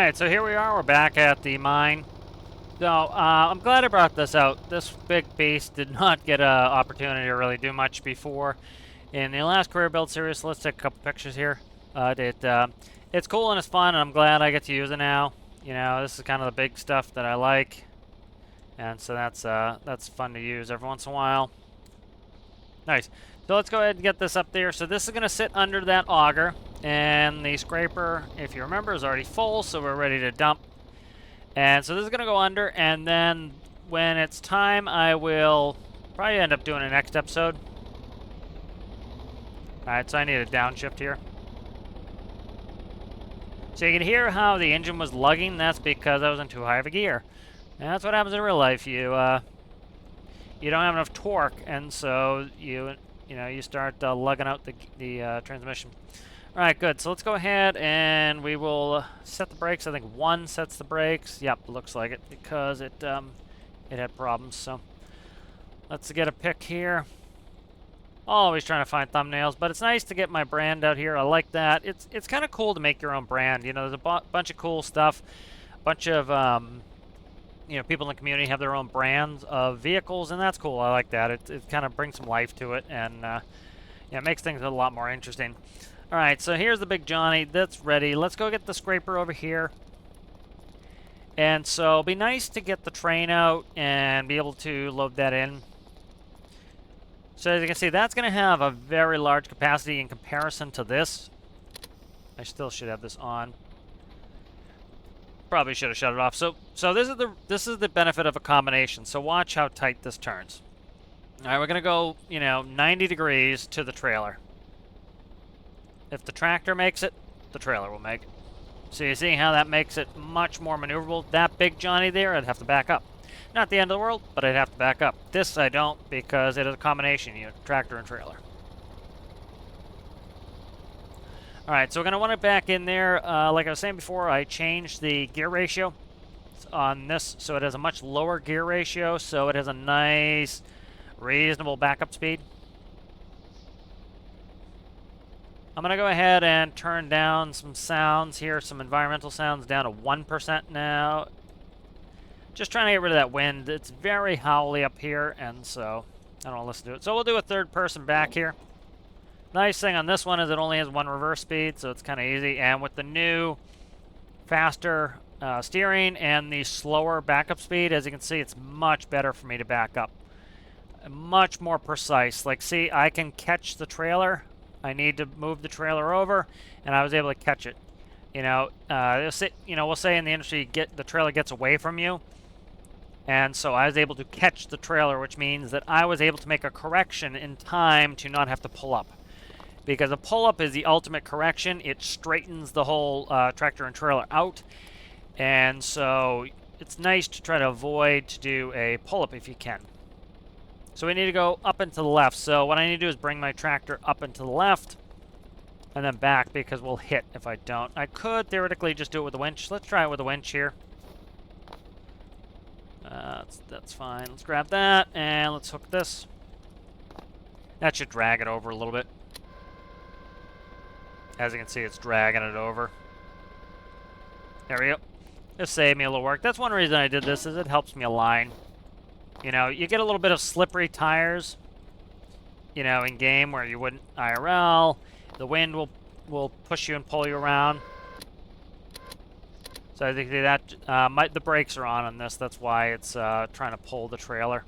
Alright, so here we are. We're back at the mine. So, I'm glad I brought this out. This big beast did not get an opportunity to really do much before in the last career build series. So let's take a couple pictures here. It's cool and it's fun, and I'm glad I get to use it now. You know, this is kind of the big stuff that I like, and so that's fun to use every once in a while. Nice. So let's go ahead and get this up there. So this is going to sit under that auger, and the scraper, if you remember, is already full, so we're ready to dump. And so this is going to go under, and then when it's time, I will probably end up doing a next episode. Alright, so I need a downshift here. So you can hear how the engine was lugging. That's because I was in too high of a gear. And that's what happens in real life. You don't have enough torque, and so you start lugging out the transmission. All right, good. So let's go ahead and we will set the brakes. I think one sets the brakes. Yep, looks like it because it had problems. So let's get a pick here. Always trying to find thumbnails, but it's nice to get my brand out here. I like that. It's kind of cool to make your own brand. You know, there's a bunch of cool stuff. A bunch of people in the community have their own brands of vehicles, and that's cool. I like that. It kind of brings some life to it, and it makes things a lot more interesting. All right, so here's the big Johnny. That's ready. Let's go get the scraper over here. And so it'll be nice to get the train out and be able to load that in. So as you can see, that's going to have a very large capacity in comparison to this. I still should have this on. Probably should have shut it off. So this is the benefit of a combination. So watch how tight this turns. All right, we're going to go, 90 degrees to the trailer. If the tractor makes it, the trailer will make it. So you see how that makes it much more maneuverable. That big Johnny there, I'd have to back up. Not the end of the world, but I'd have to back up. This I don't, because it is a combination, tractor and trailer. Alright, so we're going to want it back in there. Like I was saying before, I changed the gear ratio on this, so it has a much lower gear ratio, so it has a nice, reasonable backup speed. I'm going to go ahead and turn down some sounds here, some environmental sounds down to 1% now. Just trying to get rid of that wind. It's very howly up here, and so I don't want to listen to it. So we'll do a third person back here. Nice thing on this one is it only has one reverse speed, so it's kind of easy. And with the new faster steering and the slower backup speed, as you can see, it's much better for me to back up. Much more precise. Like, see, I can catch the trailer. I need to move the trailer over, and I was able to catch it. We'll say in the industry, the trailer gets away from you. And so I was able to catch the trailer, which means that I was able to make a correction in time to not have to pull up. Because a pull-up is the ultimate correction. It straightens the whole tractor and trailer out. And so it's nice to try to avoid to do a pull-up if you can. So we need to go up and to the left. So what I need to do is bring my tractor up and to the left. And then back, because we'll hit if I don't. I could theoretically just do it with a winch. Let's try it with a winch here. That's fine. Let's grab that, and let's hook this. That should drag it over a little bit. As you can see, it's dragging it over. There we go. Just saved me a little work. That's one reason I did this, is it helps me align. You get a little bit of slippery tires, in game where you wouldn't IRL. The wind will push you and pull you around. So I think that the brakes are on this. That's why it's trying to pull the trailer.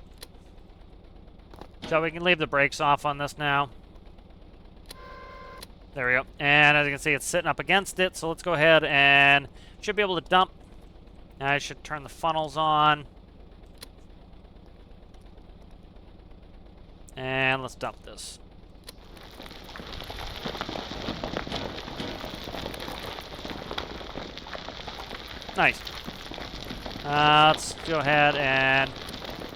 So we can leave the brakes off on this now. There we go. And as you can see, it's sitting up against it. So let's go ahead and should be able to dump. Now I should turn the funnels on. And let's dump this. Nice. Let's go ahead and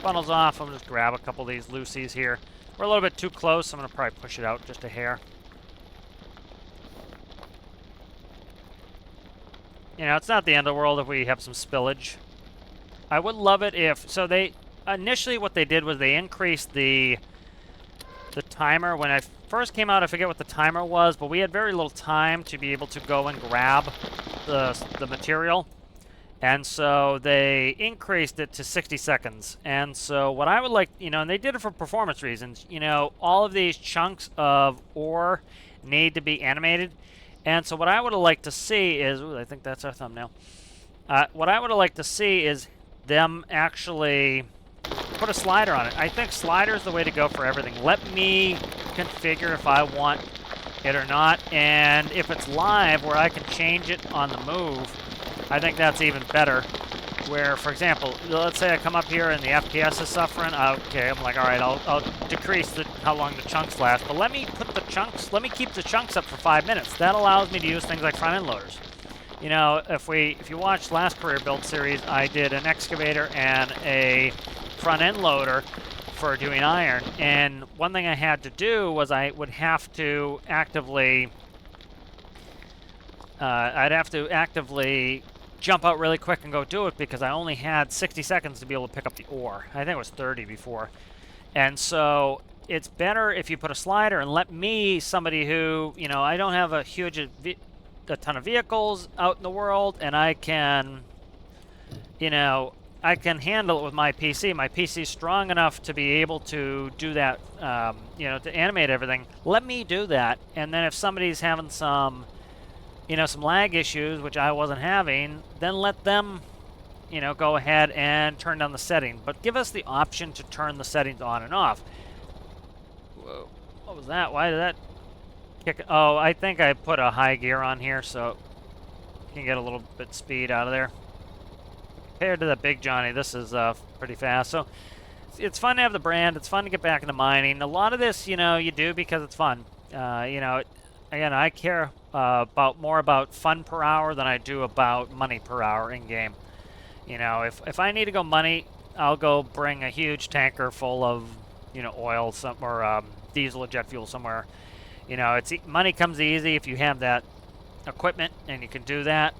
funnels off. I'm just grab a couple of these loosies here. We're a little bit too close. I'm going to probably push it out just a hair. It's not the end of the world if we have some spillage. I would love it if... So they... Initially what they did was they increased the timer. When I first came out, I forget what the timer was, but we had very little time to be able to go and grab the material. And so they increased it to 60 seconds. And so what I would like, and they did it for performance reasons, all of these chunks of ore need to be animated. And so what I would have liked to see is, ooh, I think that's our thumbnail. What I would have liked to see is them actually put a slider on it. I think slider is the way to go for everything. Let me configure if I want it or not. And if it's live where I can change it on the move, I think that's even better. Where, for example, let's say I come up here and the FPS is suffering. Okay, I'm like, all right, I'll decrease how long the chunks last. But let me keep the chunks up for 5 minutes. That allows me to use things like front-end loaders. If you watched last career build series, I did an excavator and a front-end loader for doing iron. And one thing I had to do was I would have to actively... I'd have to actively jump out really quick and go do it because I only had 60 seconds to be able to pick up the ore. I think it was 30 before. And so it's better if you put a slider and let me, somebody who, I don't have a ton of vehicles out in the world, and I can, I can handle it with my PC. My PC is strong enough to be able to do that, to animate everything. Let me do that, and then if somebody's having some lag issues, which I wasn't having, then let them, go ahead and turn down the setting. But give us the option to turn the settings on and off. Whoa, what was that? Why did that kick? Oh, I think I put a high gear on here, so you can get a little bit speed out of there. Compared to the Big Johnny, this is pretty fast. So it's fun to have the brand. It's fun to get back into mining. A lot of this, you do because it's fun. Again, I care more about fun per hour than I do about money per hour in game. If I need to go money, I'll go bring a huge tanker full of oil or diesel or jet fuel somewhere. Money comes easy if you have that equipment and you can do that.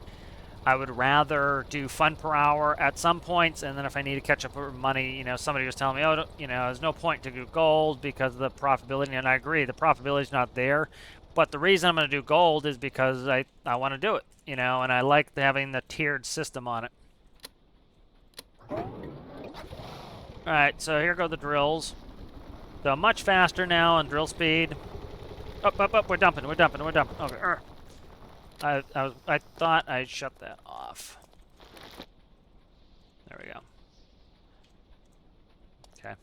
I would rather do fun per hour at some points, and then if I need to catch up with money, somebody was telling me, oh, there's no point to do gold because of the profitability, and I agree, the profitability is not there. But the reason I'm going to do gold is because I want to do it, and I like having the tiered system on it. Alright, so here go the drills. So much faster now on drill speed. Up, we're dumping. Okay, I thought I shut that off. There we go. Okay.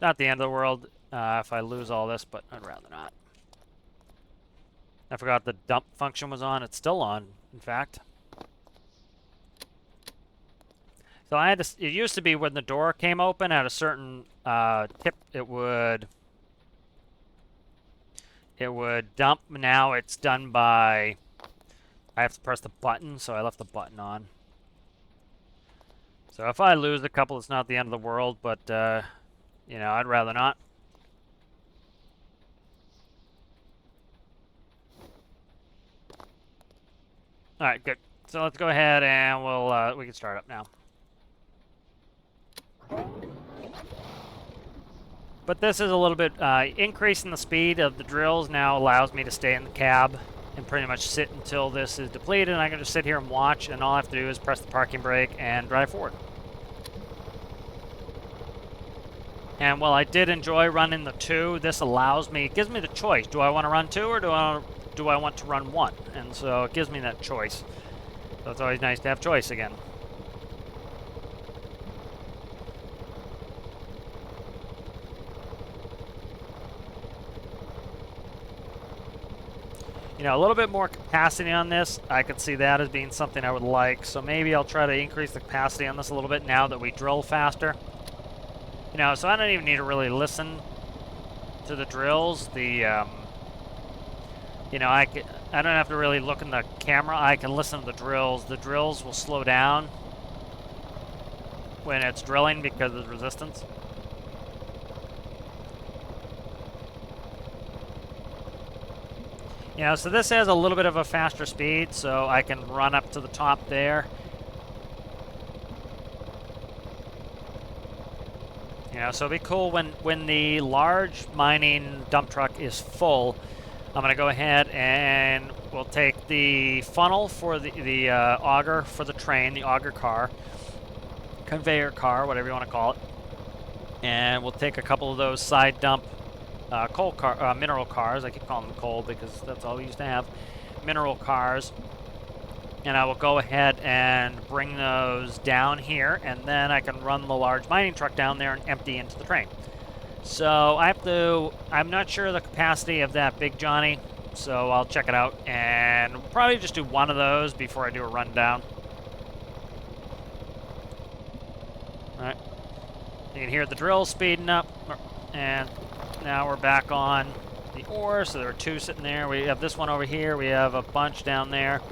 Not the end of the world if I lose all this, but I'd rather not. I forgot the dump function was on. It's still on, in fact. So I had to. It used to be when the door came open at a certain tip, it would dump. Now it's done by. I have to press the button, so I left the button on. So if I lose a couple, it's not the end of the world, but I'd rather not. All right, good. So let's go ahead and we can start up now. But this is a little bit increasing the speed of the drills now allows me to stay in the cab and pretty much sit until this is depleted, and I can just sit here and watch, and all I have to do is press the parking brake and drive forward. And while I did enjoy running the 2, this allows me, it gives me the choice. Do I want to run 2 or do I want to run 1? And so it gives me that choice. So it's always nice to have choice again. A little bit more capacity on this. I could see that as being something I would like. So maybe I'll try to increase the capacity on this a little bit now that we drill faster. So I don't even need to really listen to the drills. I don't have to really look in the camera. I can listen to the drills. The drills will slow down when it's drilling because of the resistance. So this has a little bit of a faster speed, so I can run up to the top there. So it'll be cool when the large mining dump truck is full. I'm going to go ahead and we'll take the funnel for the auger for the train, the auger car, conveyor car, whatever you want to call it, and we'll take a couple of those side dump mineral cars. I keep calling them coal because that's all we used to have. Mineral cars. And I will go ahead and bring those down here, and then I can run the large mining truck down there and empty into the train. So I'm not sure the capacity of that Big Johnny, so I'll check it out, and we'll probably just do one of those before I do a rundown. Alright. You can hear the drill speeding up, and now we're back on the ore, so there are two sitting there. We have this one over here, we have a bunch down there.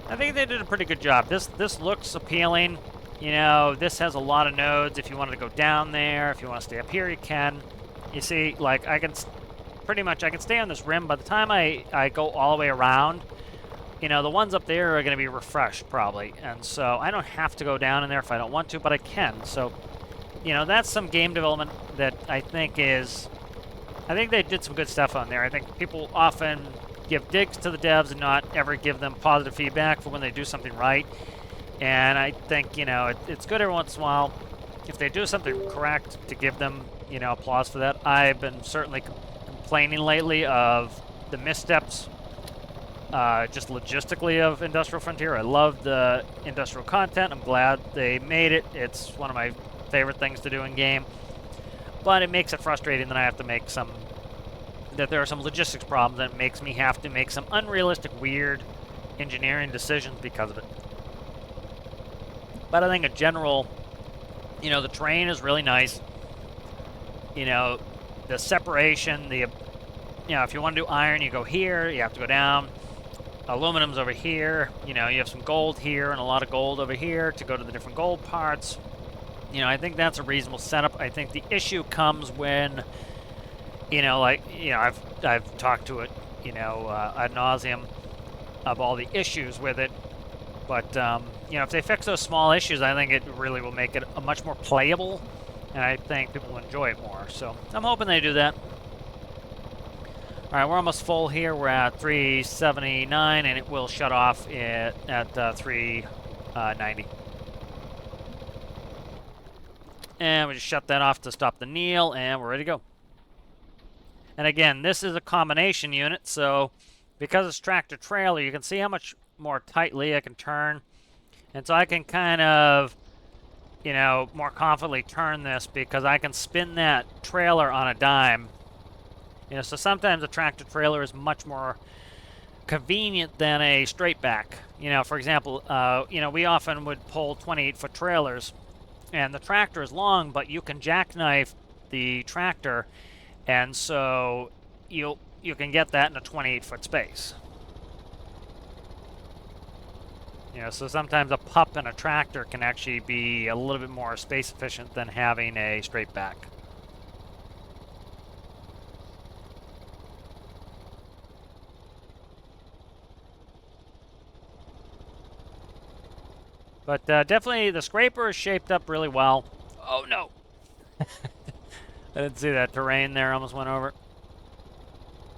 I think they did a pretty good job. This looks appealing. You know, this has a lot of nodes. If you wanted to go down there, if you want to stay up here, you can. You see, like, I can stay on this rim. By the time I go all the way around, you know, the ones up there are going to be refreshed, probably. And so I don't have to go down in there if I don't want to, but I can. So, you know, that's some game development that I think they did some good stuff on there. I think people often give digs to the devs and not ever give them positive feedback for when they do something right. And I think, you know, it's good every once in a while, if they do something correct, to give them, you know, applause for that. I've been certainly complaining lately of the missteps, just logistically, of Industrial Frontier. I love the industrial content. I'm glad they made it. It's one of my favorite things to do in game. But it makes it frustrating that I have to make that there are some logistics problems that makes me have to make some unrealistic, weird engineering decisions because of it. But I think in general, you know, the terrain is really nice. You know, the separation, you know, if you want to do iron, you go here, you have to go down. Aluminum's over here. You know, you have some gold here and a lot of gold over here to go to the different gold parts. You know, I think that's a reasonable setup. I think the issue comes when, you know, like, you know, I've talked to it, you know, ad nauseum of all the issues with it. But, you know, if they fix those small issues, I think it really will make it a much more playable, and I think people will enjoy it more. So I'm hoping they do that. All right, we're almost full here. We're at 379, and it will shut off at 390. And we just shut that off to stop the kneel, and we're ready to go. And again, this is a combination unit, so because it's tractor-trailer, you can see how much more tightly I can turn. And so I can kind of, you know, more confidently turn this because I can spin that trailer on a dime. You know, so sometimes a tractor-trailer is much more convenient than a straight back. You know, for example, you know, we often would pull 28-foot trailers, and the tractor is long, but you can jackknife the tractor, and so you can get that in a 28-foot space. You know, so sometimes a pup and a tractor can actually be a little bit more space efficient than having a straight back. But definitely the scraper is shaped up really well. Oh no! I didn't see that terrain there, almost went over.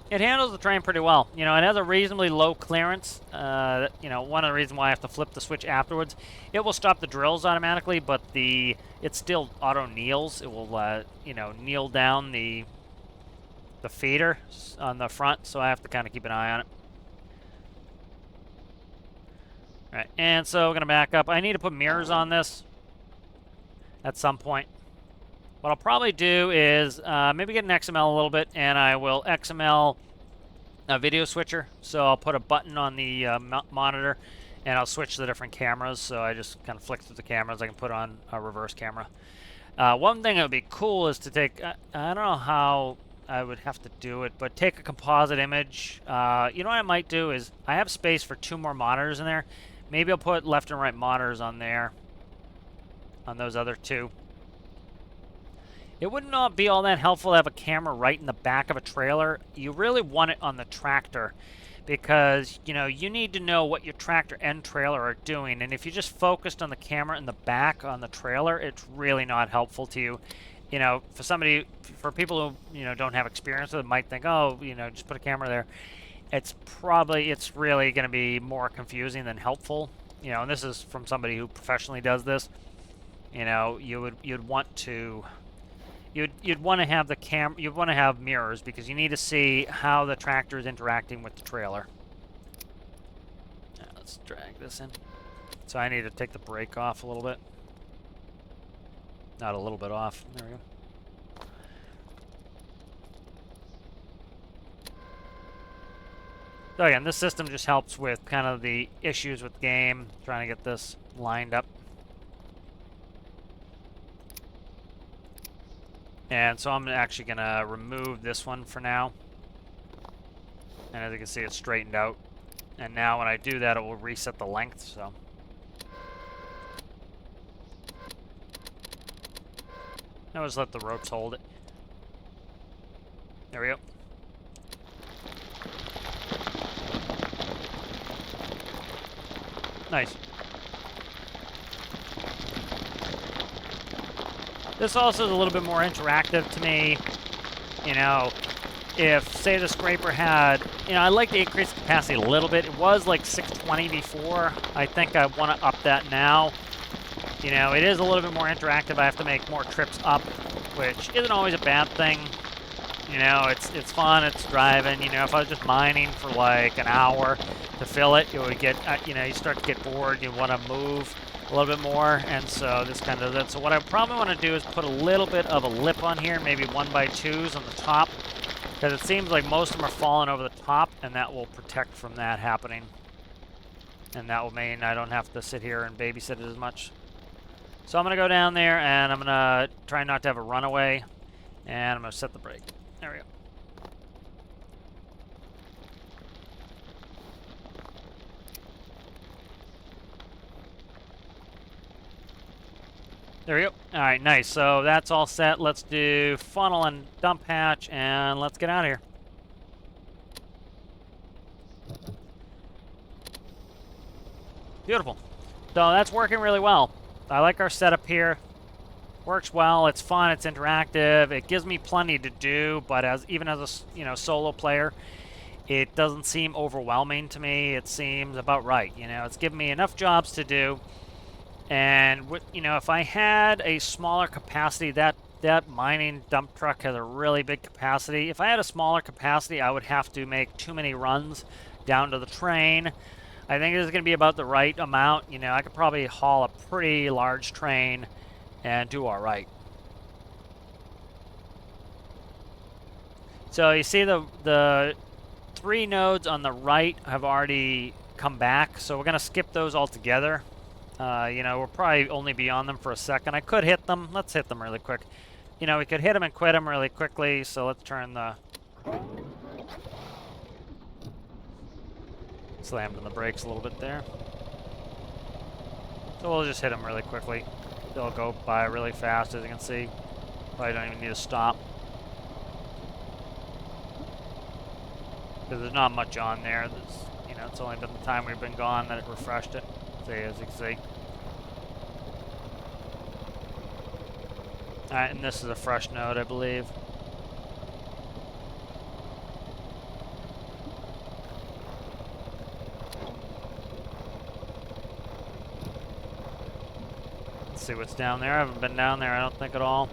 It handles the terrain pretty well. You know, it has a reasonably low clearance. You know, one of the reasons why I have to flip the switch afterwards. It will stop the drills automatically, but it still auto kneels. It will, you know, kneel down the feeder on the front, so I have to kind of keep an eye on it. All right, and so we're gonna back up. I need to put mirrors on this at some point. What I'll probably do is maybe get an XML a little bit, and I will XML a video switcher. So I'll put a button on the monitor, and I'll switch the different cameras. So I just kind of flick through the cameras. I can put on a reverse camera. One thing that would be cool is to take, I don't know how I would have to do it, but take a composite image. You know what I might do is, I have space for 2 more monitors in there. Maybe I'll put left and right monitors on there, on those other 2. It would not be all that helpful to have a camera right in the back of a trailer. You really want it on the tractor because, you know, you need to know what your tractor and trailer are doing. And if you just focused on the camera in the back on the trailer, it's really not helpful to you. You know, for people who, you know, don't have experience with it, might think, oh, you know, just put a camera there. it's really going to be more confusing than helpful. You know, and this is from somebody who professionally does this. You know, you'd want to have you'd want to have mirrors because you need to see how the tractor is interacting with the trailer. Now, let's drag this in. So I need to take the brake off a little bit. Not a little bit off. There we go. So again, this system just helps with kind of the issues with the game, trying to get this lined up. And so I'm actually going to remove this one for now. And as you can see, it's straightened out. And now when I do that, it will reset the length, so. Now just let the ropes hold it. There we go. Nice. This also is a little bit more interactive to me. You know, if, say, the scraper had, you know, I'd like to increase the capacity a little bit. It was like 620 before. I think I want to up that now. You know, it is a little bit more interactive. I have to make more trips up, which isn't always a bad thing. You know, it's fun, it's driving. You know, if I was just mining for like an hour to fill it, you would get, you know, you start to get bored. You want to move a little bit more, and so this kind of that. So what I probably want to do is put a little bit of a lip on here, maybe 1x2s on the top, because it seems like most of them are falling over the top, and that will protect from that happening. And that will mean I don't have to sit here and babysit it as much. So I'm going to go down there, and I'm going to try not to have a runaway, and I'm going to set the brake. There we go. There we go. All right, nice. So that's all set. Let's do funnel and dump hatch, and let's get out of here. Beautiful. So that's working really well. I like our setup here. Works well. It's fun. It's interactive. It gives me plenty to do, but even as a solo player, it doesn't seem overwhelming to me. It seems about right. You know, it's giving me enough jobs to do. And you know, if I had a smaller capacity, that mining dump truck has a really big capacity. If I had a smaller capacity, I would have to make too many runs down to the train. I think this is going to be about the right amount. You know, I could probably haul a pretty large train and do all right. So you see the 3 nodes on the right have already come back, so we're going to skip those altogether. You know, we'll probably only be on them for a second. I could hit them. Let's hit them really quick. You know, we could hit them and quit them really quickly, so let's turn the... Slammed on the brakes a little bit there. So we'll just hit them really quickly. They'll go by really fast, as you can see. Probably don't even need to stop. Because there's not much on there. You know, it's only been the time we've been gone that it refreshed it. See, as you can see. Alright, and this is a fresh node, I believe. Let's see what's down there. I haven't been down there, I don't think, at all.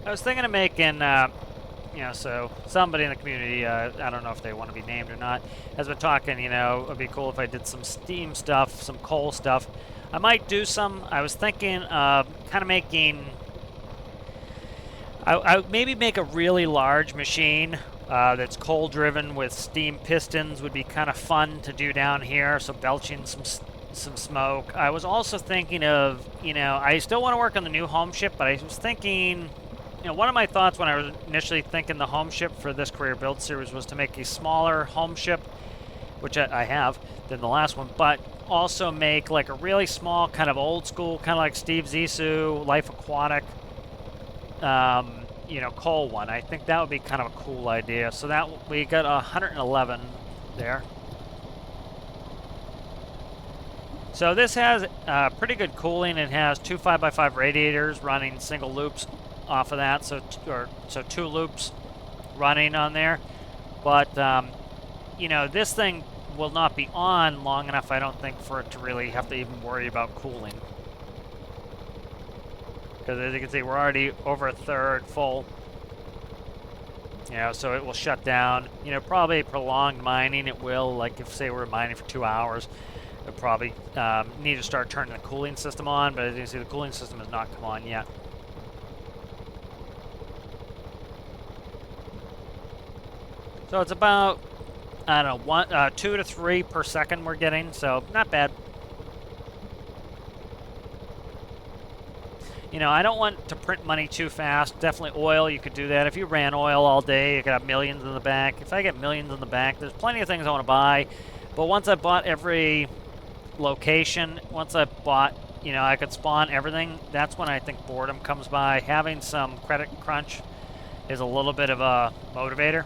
I was thinking of making, you know, so somebody in the community, I don't know if they want to be named or not, has been talking, you know, it would be cool if I did some steam stuff, some coal stuff. I might do some. I was thinking of kind of making, I maybe make a really large machine that's coal driven with steam pistons would be kind of fun to do down here, so belching some smoke. I was also thinking of, you know, I still want to work on the new home ship, but I was thinking, you know, one of my thoughts when I was initially thinking the home ship for this career build series was to make a smaller home ship, which I have, than the last one, but also make like a really small kind of old school, kind of like Steve Zissou, Life Aquatic, you know, coal one. I think that would be kind of a cool idea. So that we got 111 there. So this has pretty good cooling. It has 2 5x5 radiators running single loops off of that, so two loops running on there. But you know, this thing will not be on long enough, I don't think, for it to really have to even worry about cooling. Because as you can see, we're already over a third full. You know, so it will shut down. You know, probably prolonged mining, it will. Like if, say, we're mining for 2 hours, we'll probably need to start turning the cooling system on. But as you can see, the cooling system has not come on yet. So it's about, I don't know, 2 to 3 per second we're getting, so not bad. You know, I don't want to print money too fast. Definitely oil, you could do that. If you ran oil all day, you could have millions in the bank. If I get millions in the bank, there's plenty of things I want to buy. But once I've bought every location, once I've bought, you know, I could spawn everything, that's when I think boredom comes by. Having some credit crunch is a little bit of a motivator.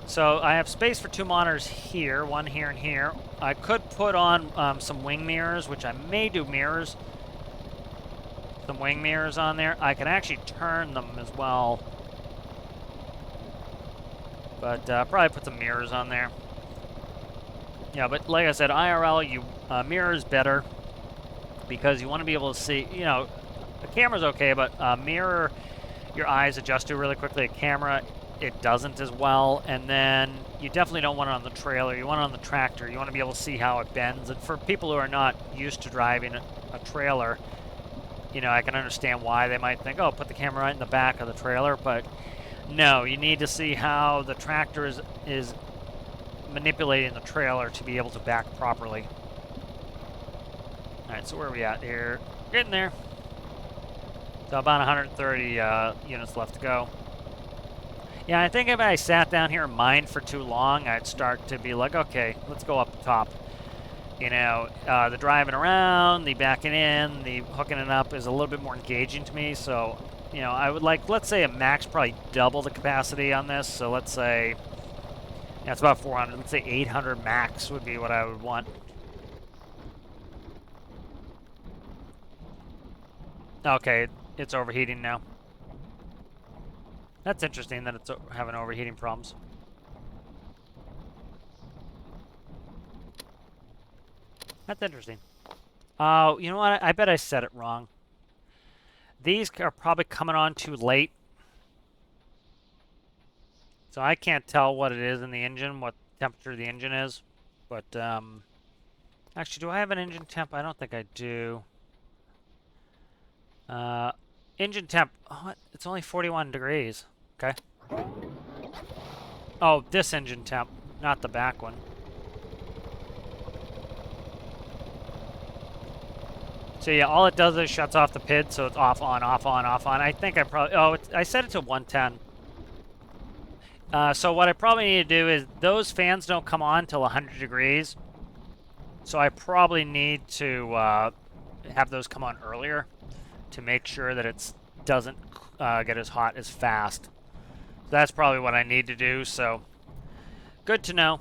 So I have space for 2 monitors here, one here and here. I could put on some wing mirrors, which I may do mirrors. Some wing mirrors on there. I can actually turn them as well. But probably put some mirrors on there. Yeah, but like I said, IRL, mirrors better. Because you want to be able to see, you know, the camera's okay, but mirror, your eyes adjust to really quickly. A camera, it doesn't as well. And then you definitely don't want it on the trailer. You want it on the tractor. You want to be able to see how it bends. And for people who are not used to driving a trailer, you know, I can understand why they might think, oh, put the camera right in the back of the trailer. But no, you need to see how the tractor is manipulating the trailer to be able to back properly. All right, so where are we at here? Getting there. So about 130 units left to go. Yeah, I think if I sat down here and mined for too long, I'd start to be like, okay, let's go up top. You know, the driving around, the backing in, the hooking it up is a little bit more engaging to me. So, you know, I would like, let's say a max probably double the capacity on this. So let's say, yeah, it's about 400. Let's say 800 max would be what I would want. Okay, it's overheating now. That's interesting that it's having overheating problems. That's interesting. Oh, you know what? I bet I said it wrong. These are probably coming on too late. So I can't tell what it is in the engine, what temperature the engine is. But, actually, do I have an engine temp? I don't think I do. Engine temp, oh, it's only 41 degrees. Okay. Oh, this engine temp, not the back one. So yeah, all it does is shuts off the PID, so it's off, on, off, on, off, on. I think I probably, I set it to 110. So what I probably need to do is, those fans don't come on till 100 degrees. So I probably need to have those come on earlier to make sure that it doesn't get as hot as fast. That's probably what I need to do, so good to know.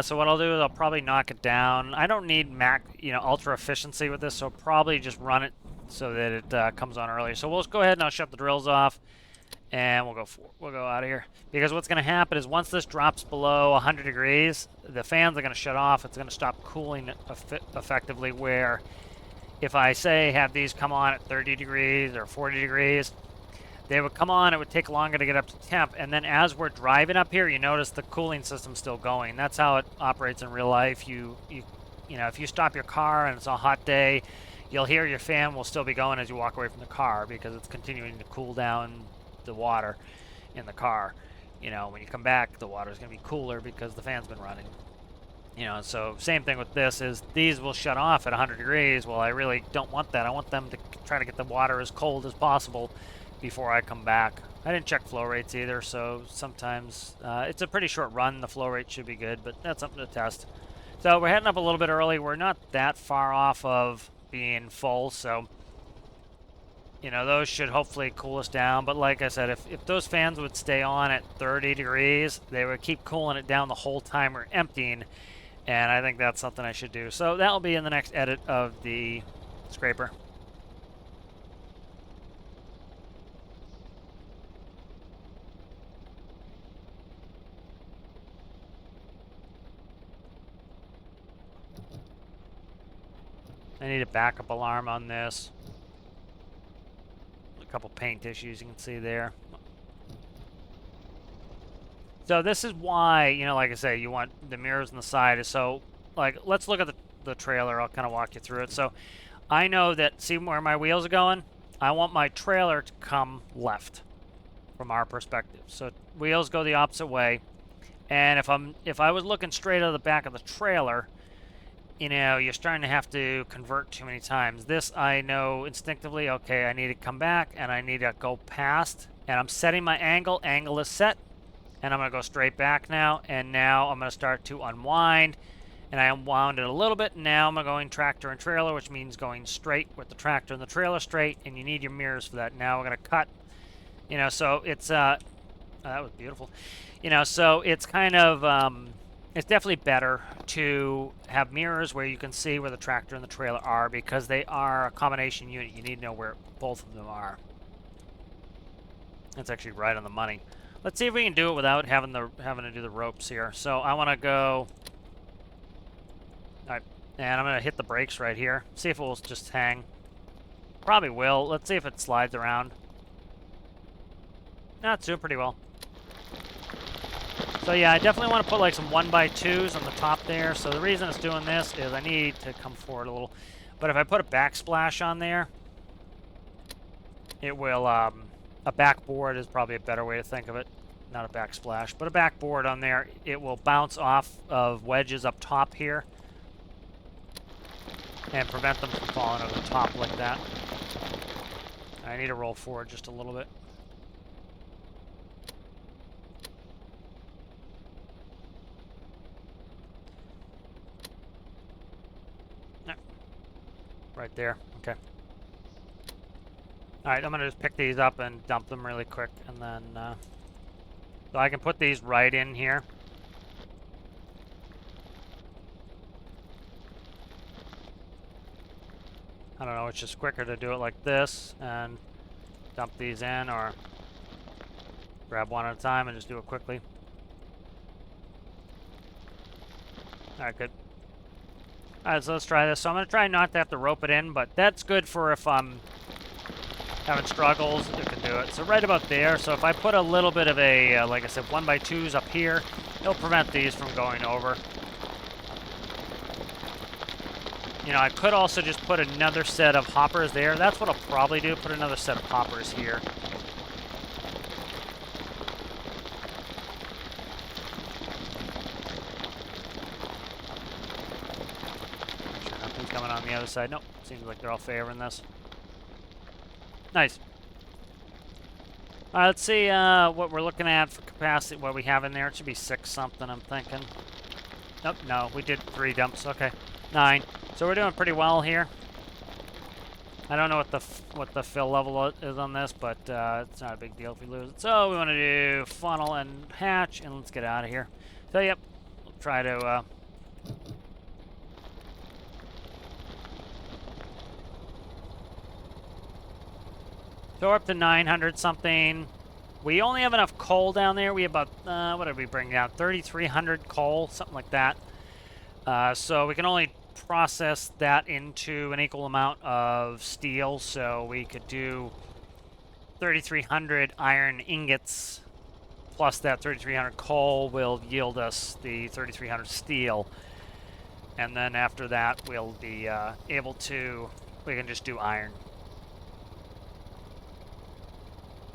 So what I'll do is I'll probably knock it down. I don't need ultra efficiency with this, so I'll probably just run it so that it comes on early. So we'll just go ahead and I'll shut the drills off, and we'll go out of here. Because what's going to happen is once this drops below 100 degrees, the fans are going to shut off. It's going to stop cooling effectively, where if I say have these come on at 30 degrees or 40 degrees, they would come on, it would take longer to get up to temp, and then as we're driving up here, you notice the cooling system's still going. That's how it operates in real life. You know, if you stop your car and it's a hot day, you'll hear your fan will still be going as you walk away from the car, because it's continuing to cool down the water in the car. You know, when you come back, the water's going to be cooler because the fan's been running. You know, so same thing with this is these will shut off at 100 degrees. Well, I really don't want that. I want them to try to get the water as cold as possible before I come back. I didn't check flow rates either, so sometimes it's a pretty short run. The flow rate should be good, but that's something to test. So we're heading up a little bit early. We're not that far off of being full, so you know, those should hopefully cool us down. But like I said, if those fans would stay on at 30 degrees, they would keep cooling it down the whole time we're emptying, and I think that's something I should do. So that'll be in the next edit of the scraper. I need a backup alarm on this. A couple paint issues you can see there. So this is why, you know, like I say, you want the mirrors on the side. So, like, let's look at the trailer. I'll kind of walk you through it. So I know that, see where my wheels are going? I want my trailer to come left from our perspective. So wheels go the opposite way. And if I was looking straight out of the back of the trailer, you know, you're starting to have to convert too many times. This, I know instinctively, okay, I need to come back and I need to go past. And I'm setting my angle. Angle is set. And I'm going to go straight back now. And now I'm going to start to unwind. And I unwound it a little bit. Now I'm going tractor and trailer, which means going straight with the tractor and the trailer straight. And you need your mirrors for that. Now we're going to cut. You know, so it's, that was beautiful. You know, so it's kind of, it's definitely better to have mirrors where you can see where the tractor and the trailer are, because they are a combination unit. You need to know where both of them are. That's actually right on the money. Let's see if we can do it without having to do the ropes here. So I want to go. All right, and I'm going to hit the brakes right here. See if it will just hang. Probably will. Let's see if it slides around. No, it's doing pretty well. So yeah, I definitely want to put like some 1x2s on the top there. So the reason it's doing this is I need to come forward a little. But if I put a backsplash on there, it will, a backboard is probably a better way to think of it. Not a backsplash, but a backboard on there. It will bounce off of wedges up top here and prevent them from falling over the top like that. I need to roll forward just a little bit. Right there. Okay. Alright, I'm going to just pick these up and dump them really quick, and then, so I can put these right in here. I don't know, it's just quicker to do it like this, and dump these in, or grab one at a time and just do it quickly. Alright, good. Alright, so let's try this. So I'm going to try not to have to rope it in, but that's good for if I'm having struggles, you can do it. So right about there. So if I put a little bit of a, like I said, 1x2s up here, it'll prevent these from going over. You know, I could also just put another set of hoppers there. That's what I'll probably do, put another set of hoppers here. Coming on the other side. Nope. Seems like they're all favoring this. Nice. All right, let's see what we're looking at for capacity, what we have in there. It should be 6 something, I'm thinking. Nope, no, we did 3 dumps. Okay, 9. So we're doing pretty well here. I don't know what the fill level is on this, but it's not a big deal if we lose it. So we want to do funnel and hatch, and let's get out of here. So yep, we'll try to... So we're up to 900 something. We only have enough coal down there. We have about, what did we bring down? 3,300 coal, something like that. So we can only process that into an equal amount of steel. So we could do 3,300 iron ingots plus that 3,300 coal will yield us the 3,300 steel. And then after that, we'll be able to, we can just do iron.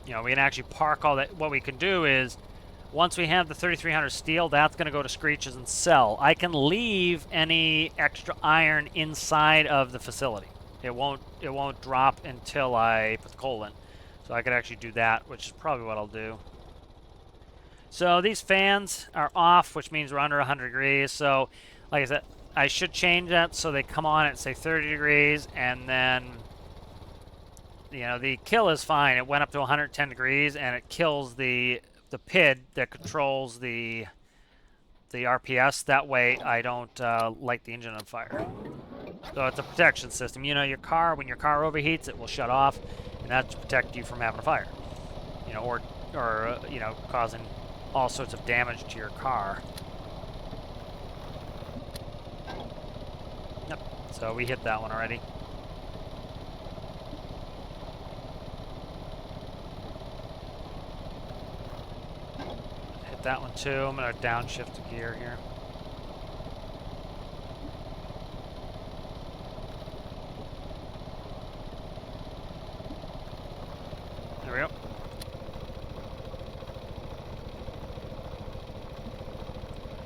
You know, we can actually park all that. What we can do is, once we have the 3,300 steel, that's going to go to Screeches and sell. I can leave any extra iron inside of the facility. It won't drop until I put the coal in. So I could actually do that, which is probably what I'll do. So these fans are off, which means we're under 100 degrees. So, like I said, I should change that so they come on at, say, 30 degrees, and then... You know, the kill is fine. It went up to 110 degrees, and it kills the PID that controls the RPS. That way, I don't light the engine on fire. So it's a protection system. You know, your car, when your car overheats, it will shut off, and that's to protect you from having a fire. You know, or you know, causing all sorts of damage to your car. Yep. So we hit that one already. Hit that one too. I'm gonna downshift the gear here. There we go.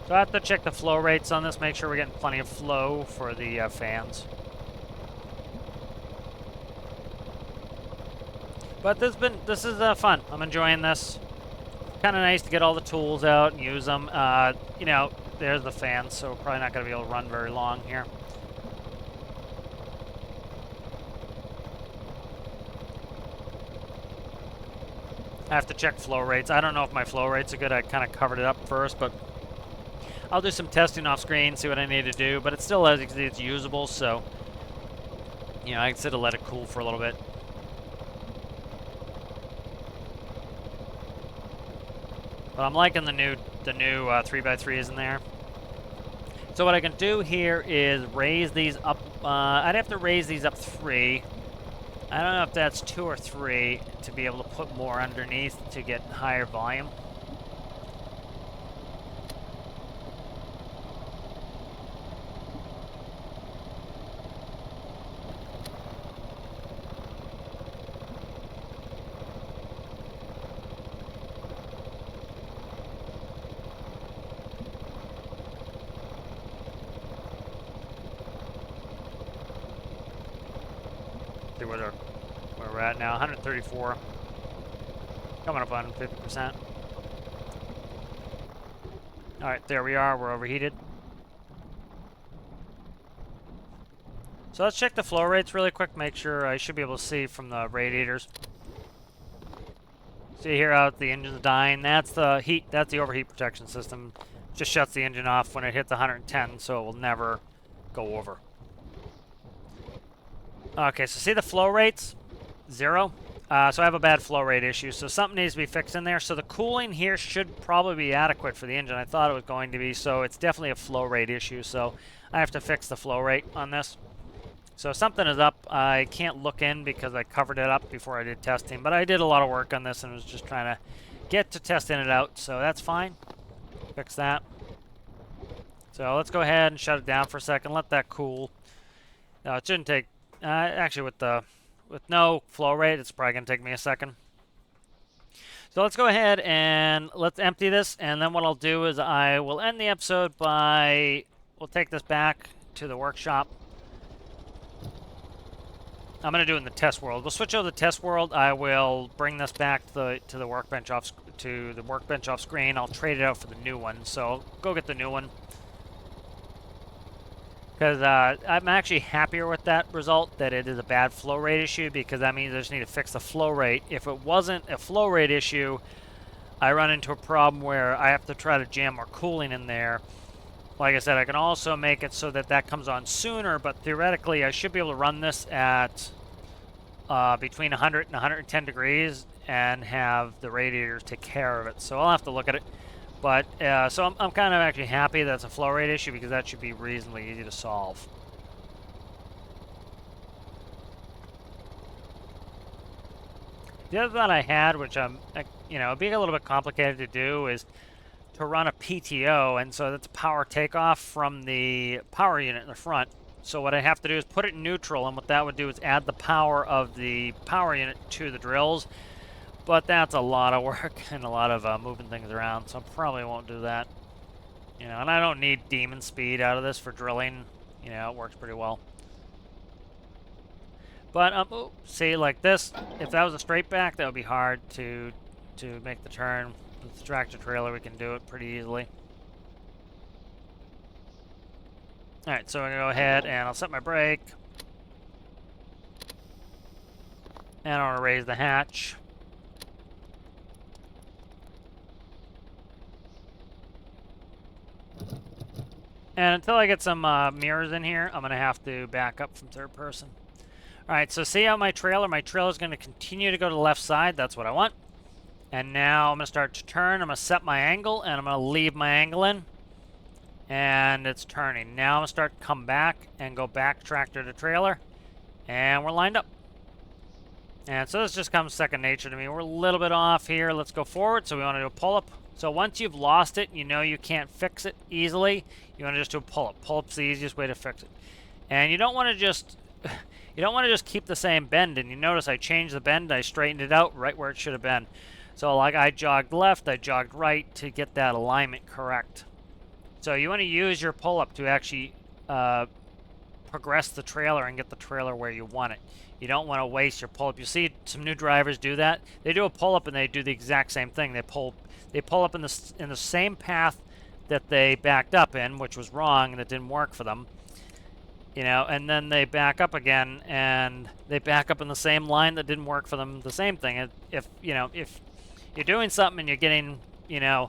So I have to check the flow rates on this, make sure we're getting plenty of flow for the fans. But this is fun. I'm enjoying this. Kind of nice to get all the tools out and use them. You know, there's the fans, so we're probably not going to be able to run very long here. I have to check flow rates. I don't know if my flow rates are good. I kind of covered it up first, but I'll do some testing off screen, see what I need to do. But it's still, as you can see, it's usable, so you know, I consider let it cool for a little bit. But I'm liking the new 3x3s in there. So what I can do here is raise these up. I'd have to raise these up 3. I don't know if that's 2 or 3 to be able to put more underneath to get higher volume. See where we're at now, 134. Coming up on 50%. Alright, there we are, we're overheated. So let's check the flow rates really quick, make sure I should be able to see from the radiators. See here out the engine's dying, that's the heat, that's the overheat protection system. Just shuts the engine off when it hits 110, so it will never go over. Okay, so see the flow rates? 0. So I have a bad flow rate issue, so something needs to be fixed in there. So the cooling here should probably be adequate for the engine. I thought it was going to be, so it's definitely a flow rate issue. So I have to fix the flow rate on this. So something is up. I can't look in because I covered it up before I did testing, but I did a lot of work on this and was just trying to get to testing it out. So that's fine. Fix that. So let's go ahead and shut it down for a second. Let that cool. No, it shouldn't take. Actually, with no flow rate, it's probably going to take me a second. So let's go ahead and let's empty this, and then what I'll do is I will end the episode by, we'll take this back to the workshop. I'm going to do it in the test world. We'll switch over to the test world. I will bring this back to the workbench off screen. I'll trade it out for the new one. So go get the new one. Because I'm actually happier with that result, that it is a bad flow rate issue, because that means I just need to fix the flow rate. If it wasn't a flow rate issue, I run into a problem where I have to try to jam more cooling in there. Like I said, I can also make it so that that comes on sooner, but theoretically I should be able to run this at between 100 and 110 degrees and have the radiators take care of it. So I'll have to look at it. But, so I'm kind of actually happy that it's a flow rate issue, because that should be reasonably easy to solve. The other thought I had, which you know, being a little bit complicated to do, is to run a PTO, and so that's a power takeoff from the power unit in the front. So what I have to do is put it in neutral, and what that would do is add the power of the power unit to the drills. But that's a lot of work and a lot of moving things around, so I probably won't do that. You know, and I don't need demon speed out of this for drilling. You know, it works pretty well. But see, like this, if that was a straight back, that would be hard to make the turn. With the tractor trailer, we can do it pretty easily. All right, so I'm gonna go ahead and I'll set my brake, and I want to raise the hatch. And until I get some mirrors in here, I'm going to have to back up from third person. All right, so see how my trailer is going to continue to go to the left side. That's what I want. And now I'm going to start to turn. I'm going to set my angle, and I'm going to leave my angle in. And it's turning. Now I'm going to start to come back and go back tractor to trailer. And we're lined up. And so this just comes second nature to me. We're a little bit off here. Let's go forward. So we want to do a pull-up. So once you've lost it, you know you can't fix it easily. You want to just do a pull-up. Pull-up's the easiest way to fix it. And you don't want to just keep the same bend. And you notice I changed the bend. I straightened it out right where it should have been. So like I jogged left, I jogged right to get that alignment correct. So you want to use your pull-up to actually progress the trailer and get the trailer where you want it. You don't want to waste your pull-up. You see some new drivers do that. They do a pull-up and they do the exact same thing. They pull up in the same path that they backed up in, which was wrong and it didn't work for them. You know, and then they back up again and they back up in the same line that didn't work for them. The same thing. If you're doing something and you're getting, you're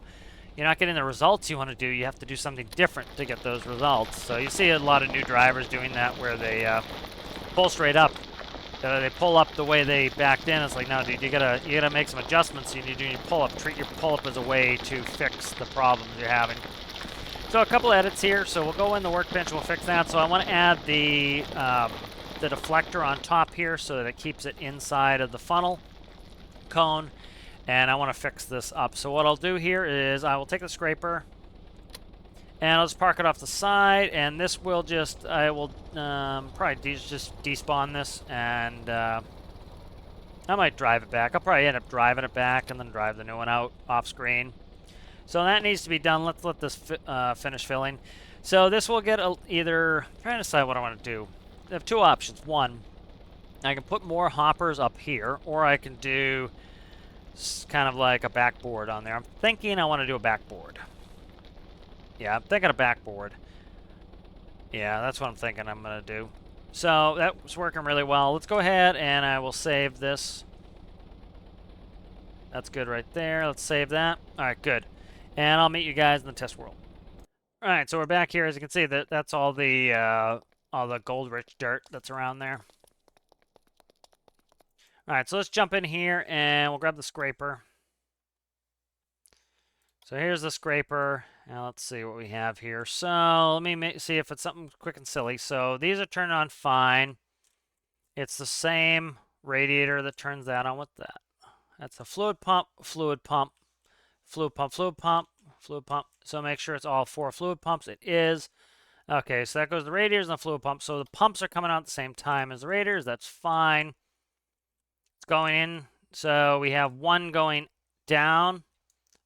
not getting the results you want to do, you have to do something different to get those results. So you see a lot of new drivers doing that where they pull straight up. They pull up the way they backed in. It's like, no, dude, you gotta make some adjustments. You need to do your pull-up. Treat your pull-up as a way to fix the problems you're having. So a couple edits here. So we'll go in the workbench. We'll fix that. So I want to add the deflector on top here so that it keeps it inside of the funnel cone. And I want to fix this up. So what I'll do here is I will take the scraper and I'll just park it off the side, and this will just, I will probably just despawn this, and I might drive it back. I'll probably end up driving it back and then drive the new one out off screen. So that needs to be done. Let's let this finish filling. So this will get either, I'm trying to decide what I want to do. I have two options. One, I can put more hoppers up here, or I can do kind of like a backboard on there. I'm thinking I want to do a backboard. Yeah, I'm thinking a backboard. Yeah, that's what I'm thinking I'm going to do. So that was working really well. Let's go ahead and I will save this. That's good right there. Let's save that. All right, good. And I'll meet you guys in the test world. All right, so we're back here. As you can see, that's all the gold-rich dirt that's around there. All right, so let's jump in here and we'll grab the scraper. So here's the scraper. Now let's see what we have here. So let me see if it's something quick and silly. So these are turned on fine. It's the same radiator that turns that on. What's that? That's a fluid pump, fluid pump, fluid pump, fluid pump, fluid pump. So make sure it's all 4 fluid pumps. It is. Okay, so that goes the radiators and the fluid pump. So the pumps are coming out at the same time as the radiators. That's fine. It's going in. So we have one going down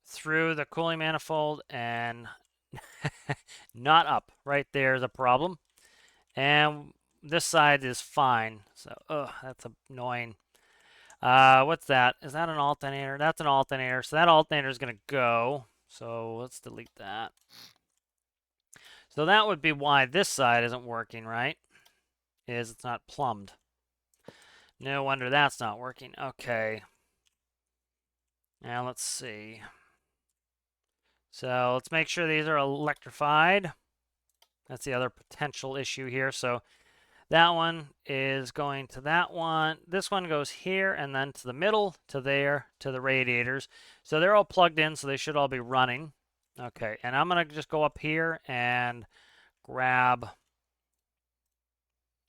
through the cooling manifold and not up. Right there is a problem. And this side is fine. So, that's annoying. What's that? Is that an alternator? That's an alternator. So that alternator is going to go. So let's delete that. So that would be why this side isn't working, right? Is it's not plumbed. No wonder that's not working. Okay. Now let's see. So let's make sure these are electrified. That's the other potential issue here. So that one is going to that one. This one goes here and then to the middle, to there, to the radiators. So they're all plugged in, so they should all be running. Okay, and I'm going to just go up here and grab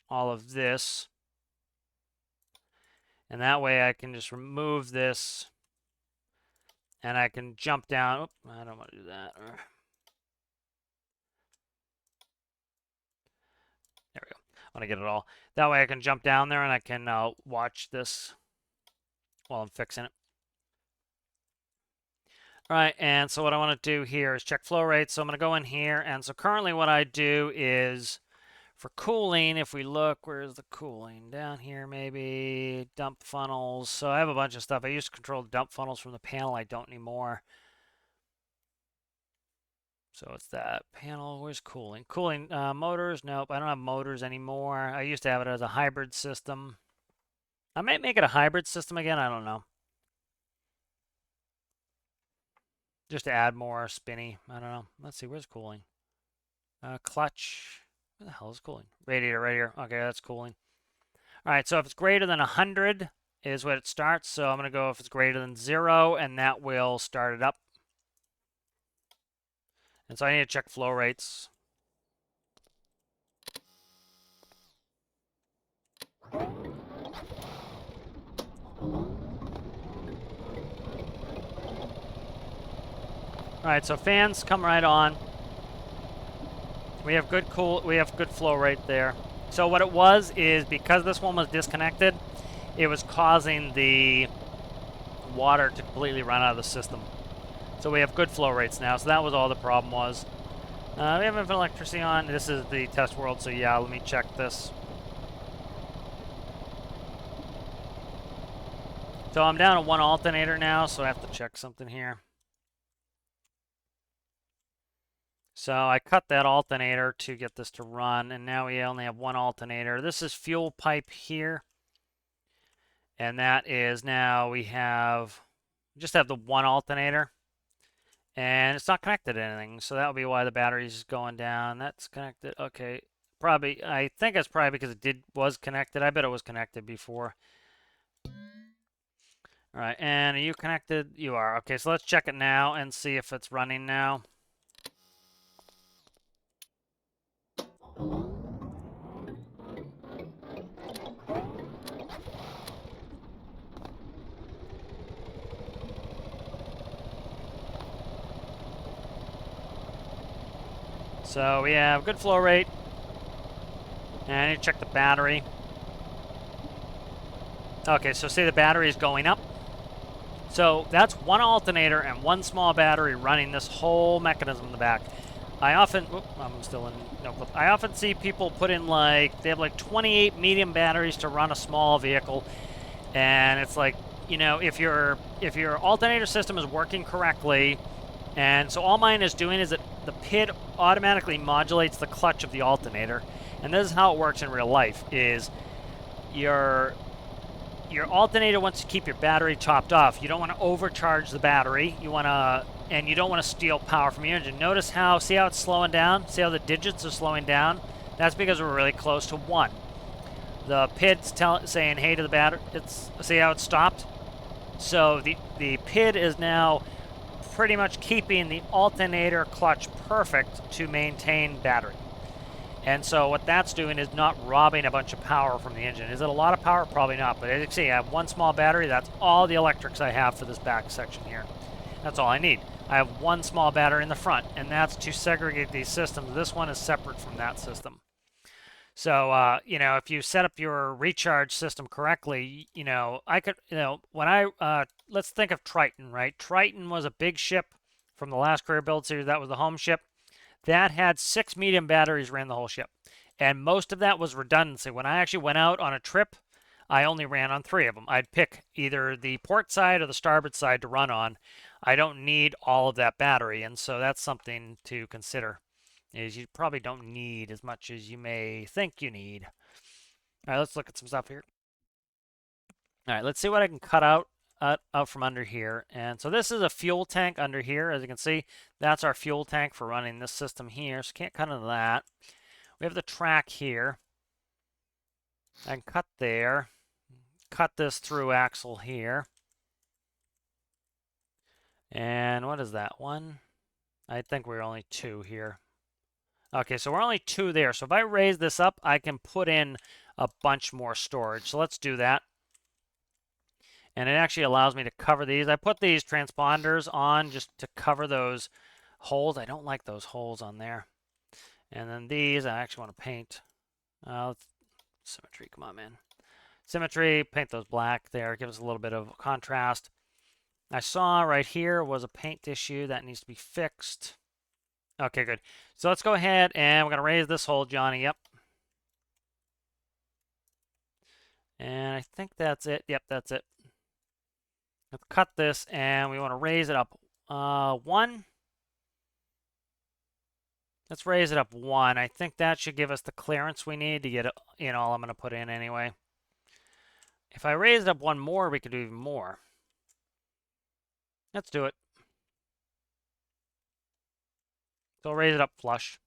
all of this. And that way I can just remove this and I can jump down. Oop, I don't want to do that. There we go. I want to get it all. That way I can jump down there and I can watch this while I'm fixing it. All right, and so what I want to do here is check flow rate. So I'm going to go in here, and so currently what I do is for cooling, if we look, where's the cooling? Down here maybe, dump funnels. So I have a bunch of stuff. I used to control the dump funnels from the panel. I don't anymore. So it's that panel. Where's cooling? Cooling motors. Nope, I don't have motors anymore. I used to have it as a hybrid system. I might make it a hybrid system again. I don't know. Just to add more spinny. I don't know. Let's see. Where's cooling? Clutch. What the hell is cooling? Radiator right here. Okay, that's cooling. All right, so if it's greater than 100 is what it starts. So I'm going to go if it's greater than 0, and that will start it up. And so I need to check flow rates. All right, so fans come right on. We have good flow rate there. So what it was is because this one was disconnected, it was causing the water to completely run out of the system. So we have good flow rates now. So that was all the problem was. We have electricity on. This is the test world, so yeah, let me check this. So I'm down to 1 alternator now, so I have to check something here. So I cut that alternator to get this to run, and now we only have 1 alternator. This is fuel pipe here. And that is now we just have the 1 alternator. And it's not connected to anything, so that would be why the battery's going down. That's connected. Okay. Probably, I think it's probably because it was connected. I bet it was connected before. All right, and are you connected? You are. Okay, so let's check it now and see if it's running now. So we have good flow rate. And I need to check the battery. Okay, so see the battery is going up. So that's 1 alternator and 1 small battery running this whole mechanism in the back. I'm still in no clip. I often see people put in they have 28 medium batteries to run a small vehicle. And it's like, you know, if your alternator system is working correctly, and so all mine is doing is that the PID automatically modulates the clutch of the alternator. And this is how it works in real life, is your alternator wants to keep your battery topped off. You don't want to overcharge the battery. You don't want to steal power from your engine. Notice see how it's slowing down? See how the digits are slowing down? That's because we're really close to 1. The PID's saying, hey to the battery. See how it stopped? So the PID is now pretty much keeping the alternator clutch perfect to maintain battery. And so what that's doing is not robbing a bunch of power from the engine. Is it a lot of power? Probably not. But as you can see, I have 1 small battery. That's all the electrics I have for this back section here. That's all I need. I have 1 small battery in the front, and that's to segregate these systems. This one is separate from that system. So, you know, if you set up your recharge system correctly, you know, let's think of Triton, right? Triton was a big ship from the last career build series. That was the home ship. That had 6 medium batteries ran the whole ship. And most of that was redundancy. When I actually went out on a trip, I only ran on 3 of them. I'd pick either the port side or the starboard side to run on. I don't need all of that battery, and so that's something to consider, is you probably don't need as much as you may think you need. All right, let's look at some stuff here. All right, let's see what I can cut out from under here. And so this is a fuel tank under here. As you can see, that's our fuel tank for running this system here. So can't cut into that. We have the track here. I can cut there. Cut this through axle here. And what is that one? I think we're only 2 here. Okay, so we're only 2 there. So if I raise this up, I can put in a bunch more storage. So let's do that. And it actually allows me to cover these. I put these transponders on just to cover those holes. I don't like those holes on there. And then these, I actually want to paint. Symmetry, come on, man. Symmetry, paint those black there. Give us a little bit of contrast. I saw right here was a paint issue that needs to be fixed. Okay, good. So let's go ahead and we're going to raise this hole, Johnny. Yep. And I think that's it. Yep, that's it. Let's cut this, and we want to raise it up 1. Let's raise it up 1. I think that should give us the clearance we need to get in all I'm going to put in anyway. If I raise it up 1 more, we could do even more. Let's do it. So I'll raise it up flush.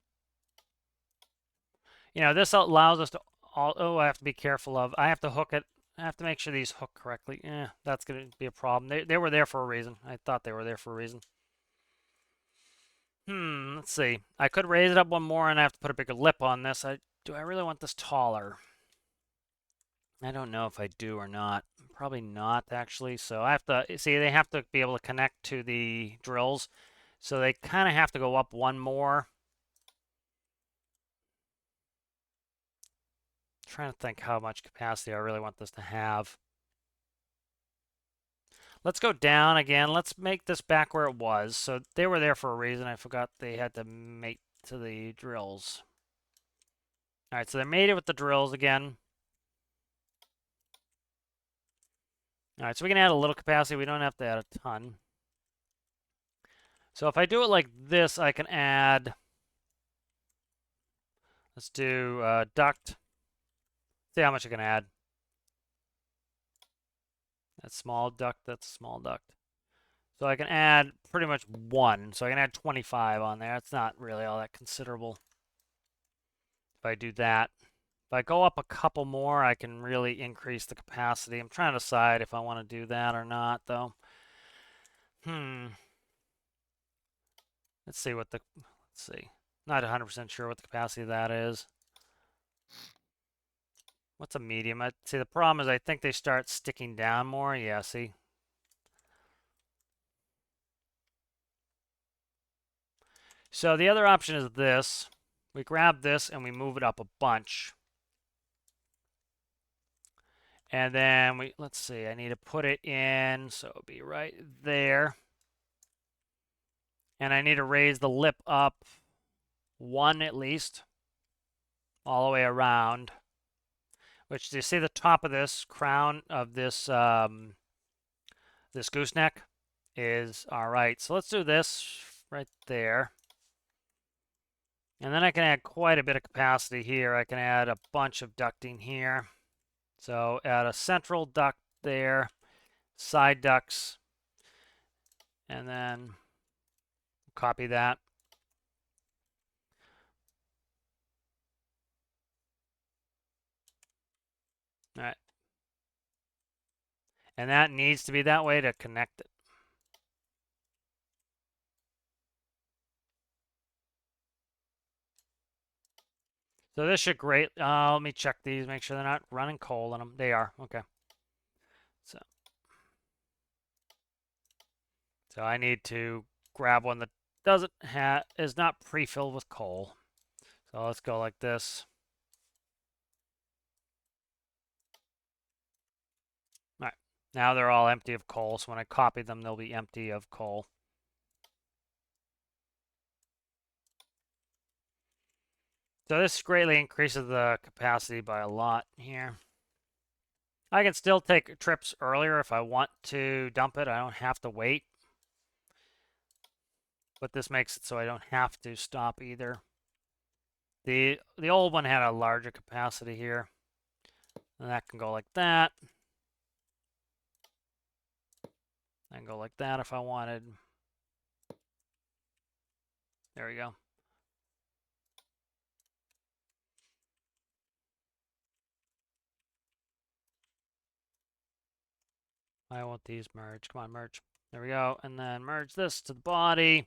This allows us to oh, I have to be careful of. I have to hook it. I have to make sure these hook correctly. That's going to be a problem. They were there for a reason. I thought they were there for a reason. Let's see. I could raise it up one more and I have to put a bigger lip on this. Do I really want this taller? I don't know if I do or not. Probably not, actually. So I have to, see, they have to be able to connect to the drills. So they kind of have to go up one more. I'm trying to think how much capacity I really want this to have. Let's go down again. Let's make this back where it was. So they were there for a reason. I forgot they had to mate to the drills. All right, so they made it with the drills again. All right, so we can add a little capacity. We don't have to add a ton. So if I do it like this, I can add, let's do duct. See how much I can add. That's small duct, that's small duct. So I can add pretty much one. So I can add 25 on there. It's not really all that considerable if I do that. If I go up a couple more, I can really increase the capacity. I'm trying to decide if I want to do that or not, though. Let's see what the, let's see. Not 100% sure what the capacity of that is. What's a medium? See, the problem is I think they start sticking down more. Yeah, see? So the other option is this. We grab this and we move it up a bunch. And then let's see, I need to put it in, so it'll be right there. And I need to raise the lip up one at least, all the way around. Which, do you see the top of this crown of this this gooseneck is all right. So let's do this right there. And then I can add quite a bit of capacity here. I can add a bunch of ducting here. So add a central duct there, side ducts, and then copy that. All right. And that needs to be that way to connect it. So this should great. Let me check these, make sure they're not running coal in them. They are. Okay. So I need to grab one that is not pre-filled with coal. So let's go like this. All right. Now they're all empty of coal. So when I copy them, they'll be empty of coal. So this greatly increases the capacity by a lot here. I can still take trips earlier if I want to dump it. I don't have to wait. But this makes it so I don't have to stop either. The old one had a larger capacity here. And that can go like that. I can go like that if I wanted. There we go. I want these merged. Come on, merge. There we go. And then merge this to the body.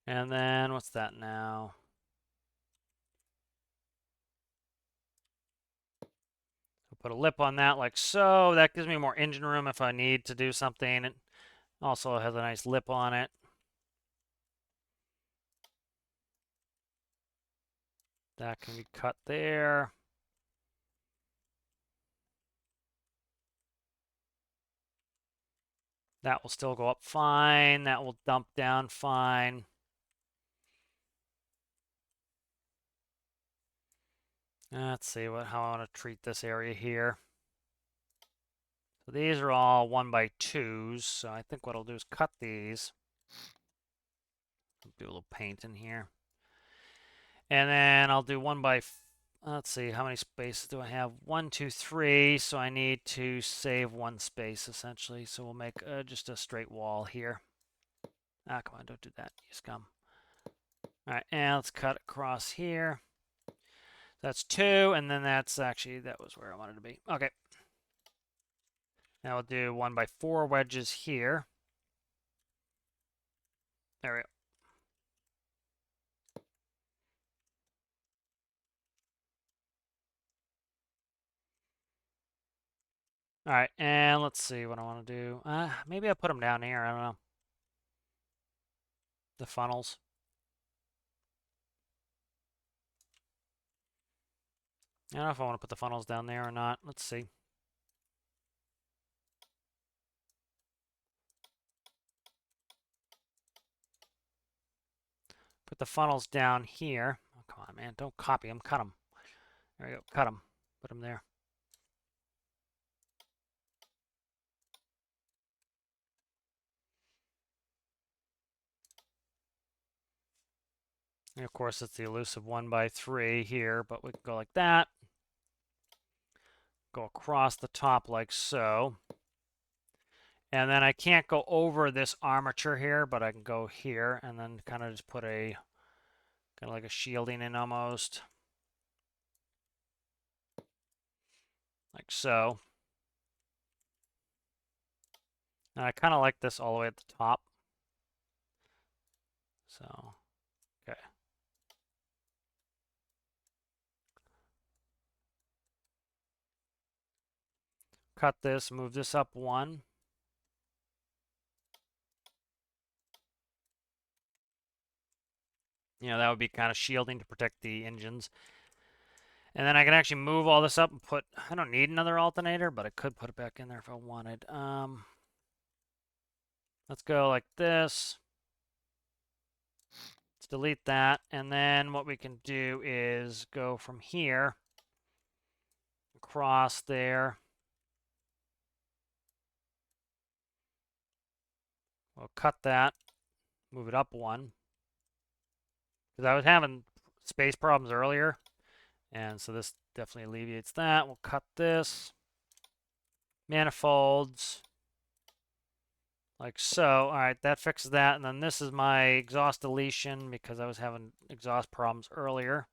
And then what's that now? I'll put a lip on that like so. That gives me more engine room if I need to do something. It also has a nice lip on it. That can be cut there. That will still go up fine. That will dump down fine. Let's see how I want to treat this area here. So these are all 1x2s. So I think what I'll do is cut these. Do a little paint in here. And then I'll do let's see, how many spaces do I have? 1, 2, 3. So I need to save one space essentially. So we'll make just a straight wall here. Ah, come on, don't do that, you scum. All right, and let's cut across here. That's 2, and then that's actually, that was where I wanted to be. Okay. Now we'll do 1x4 wedges here. There we go. All right, and let's see what I want to do. Maybe I put them down here. I don't know. The funnels. I don't know if I want to put the funnels down there or not. Let's see. Put the funnels down here. Oh, come on, man. Don't copy them. Cut them. There we go. Cut them. Put them there. And of course, it's the elusive 1x3 here, but we can go like that. Go across the top like so. And then I can't go over this armature here, but I can go here and then kind of just put a, kind of like a shielding in almost. Like so. And I kind of like this all the way at the top. So, okay. Cut this, move this up 1. You know, that would be kind of shielding to protect the engines. And then I can actually move all this up and put, I don't need another alternator, but I could put it back in there if I wanted. Let's go like this. Let's delete that. And then what we can do is go from here across there. We'll cut that, move it up 1. Because I was having space problems earlier. And so this definitely alleviates that. We'll cut this. Manifolds. Like so. All right, that fixes that. And then this is my exhaust deletion because I was having exhaust problems earlier.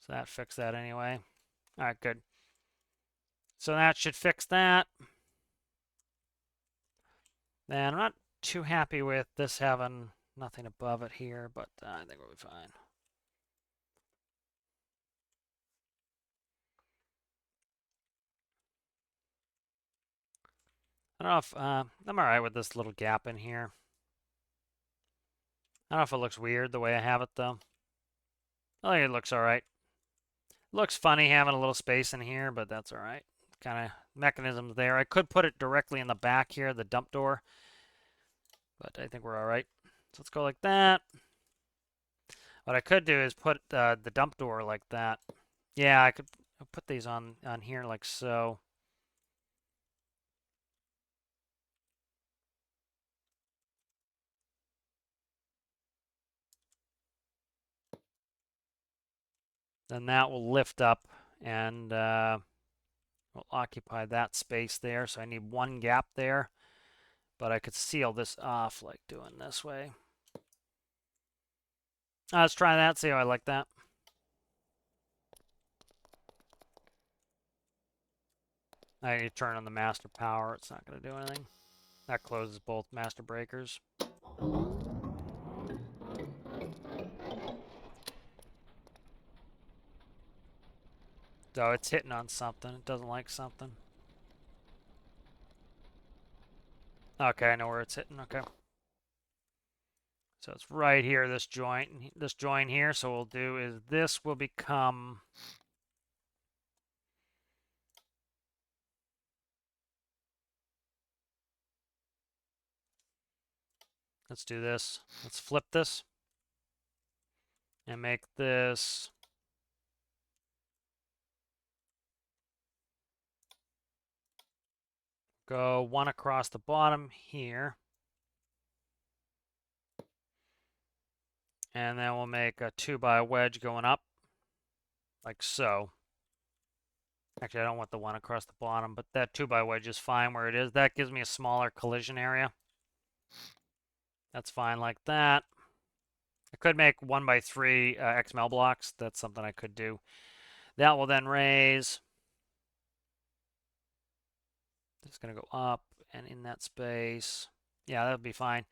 So that fixed that anyway. All right, good. So that should fix that. Then I'm not too happy with this having nothing above it here, but I think we'll be fine. I don't know if I'm all right with this little gap in here. I don't know if it looks weird the way I have it though. I think it looks all right. Looks funny having a little space in here, but that's all right. Kind of mechanisms there. I could put it directly in the back here, the dump door, but I think we're all right. So let's go like that. What I could do is put the dump door like that. Yeah, I could put these on here like so. Then that will lift up and will occupy that space there. So I need 1 gap there, but I could seal this off like doing this way. Let's try that, see how I like that. I need to turn on the master power. It's not going to do anything. That closes both master breakers. So it's hitting on something. It doesn't like something. Okay, I know where it's hitting. Okay. So it's right here, this joint here. So what we'll do is this will become, let's do this. Let's flip this and make this go 1 across the bottom here. And then we'll make a 2x wedge going up like so. Actually, I don't want the 1 across the bottom, but that 2x wedge is fine where it is. That gives me a smaller collision area. That's fine like that. I could make 1x3 XML blocks. That's something I could do. That will then raise. It's going to go up and in that space. Yeah, that would be fine.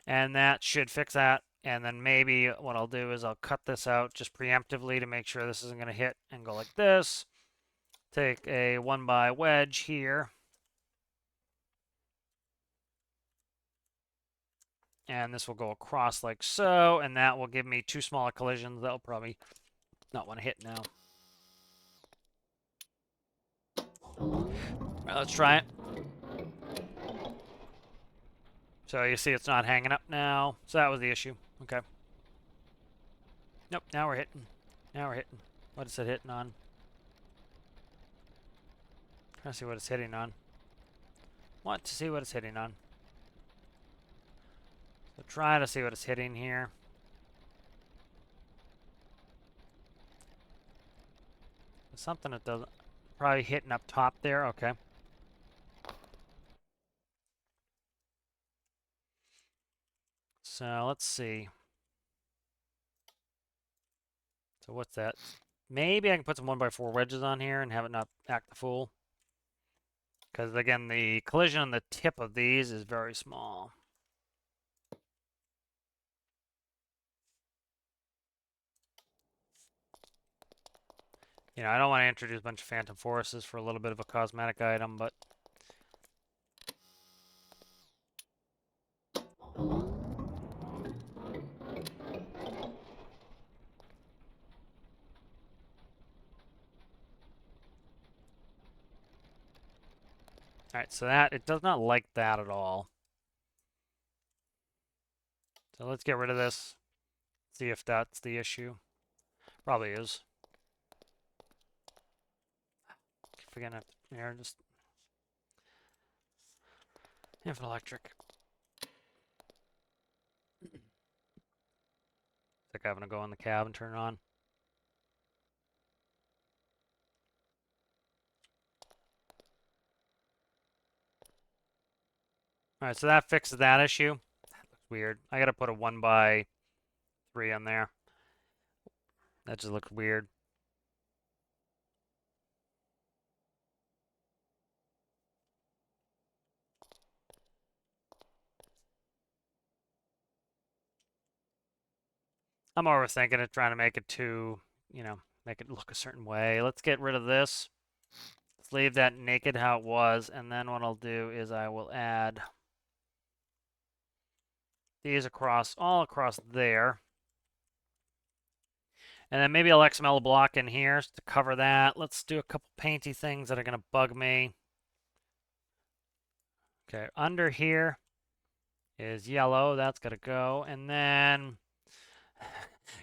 And that should fix that. And then maybe what I'll do is I'll cut this out just preemptively to make sure this isn't going to hit and go like this. Take a 1x wedge here. And this will go across like so. And that will give me two smaller collisions that I'll probably not want to hit now. All right, let's try it. So you see it's not hanging up now. So that was the issue. Okay. Nope, now we're hitting. Now we're hitting. What is it hitting on? Trying to see what it's hitting on. Want to see what it's hitting on. So try to see what it's hitting here. Something that doesn't... Probably hitting up top there. Okay. So let's see. So what's that? Maybe I can put some 1x4 wedges on here and have it not act the fool. Because again, the collision on the tip of these is very small. You know, I don't want to introduce a bunch of phantom forces for a little bit of a cosmetic item, but... Alright, so that, it does not like that at all. So let's get rid of this. See if that's the issue. Probably is. Keep forgetting here, just... Infinite electric. It's like having to go in the cab and turn it on. Alright, so that fixes that issue. That looks weird. I gotta put a 1x3 on there. That just looks weird. I'm overthinking it, trying to make it too, you know, make it look a certain way. Let's get rid of this. Let's leave that naked how it was, and then what I'll do is I will add these across, all across there. And then maybe I'll XML a block in here to cover that. Let's do a couple painty things that are going to bug me. Okay, under here is yellow. That's got to go. And then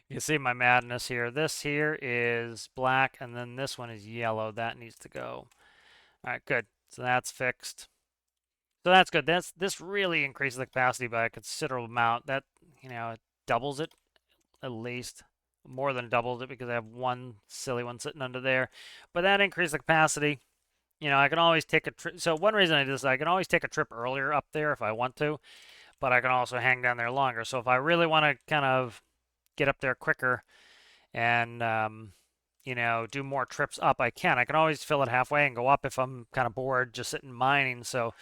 you see my madness here. This here is black, and then this one is yellow. That needs to go. All right, good. So that's fixed. So that's good. This really increases the capacity by a considerable amount. That, you know, it doubles it at least. More than doubles it because I have one silly one sitting under there. But that increased the capacity. You know, I can always take a trip. So one reason I do this, I can always take a trip earlier up there if I want to, but I can also hang down there longer. So if I really want to kind of get up there quicker and, you know, do more trips up, I can. I can always fill it halfway and go up if I'm kind of bored just sitting mining. So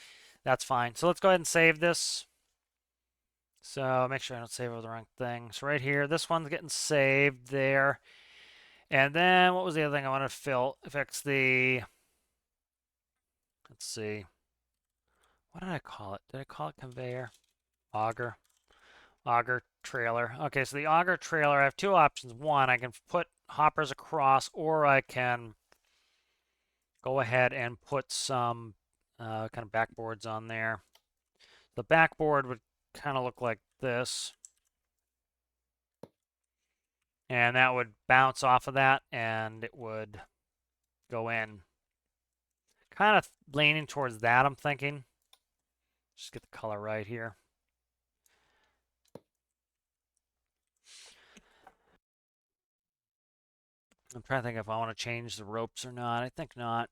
that's fine. So let's go ahead and save this. So make sure I don't save over the wrong thing. So right here, this one's getting saved there. And then what was the other thing I want to fill? Fix the, let's see. What did I call it? Did I call it conveyor? Auger. Auger trailer. Okay, so the auger trailer, I have two options. One, I can put hoppers across, or I can go ahead and put some kind of backboards on there. The backboard would kind of look like this. And that would bounce off of that, and it would go in. Kind of leaning towards that, I'm thinking. Just get the color right here. I'm trying to think if I want to change the ropes or not. I think not.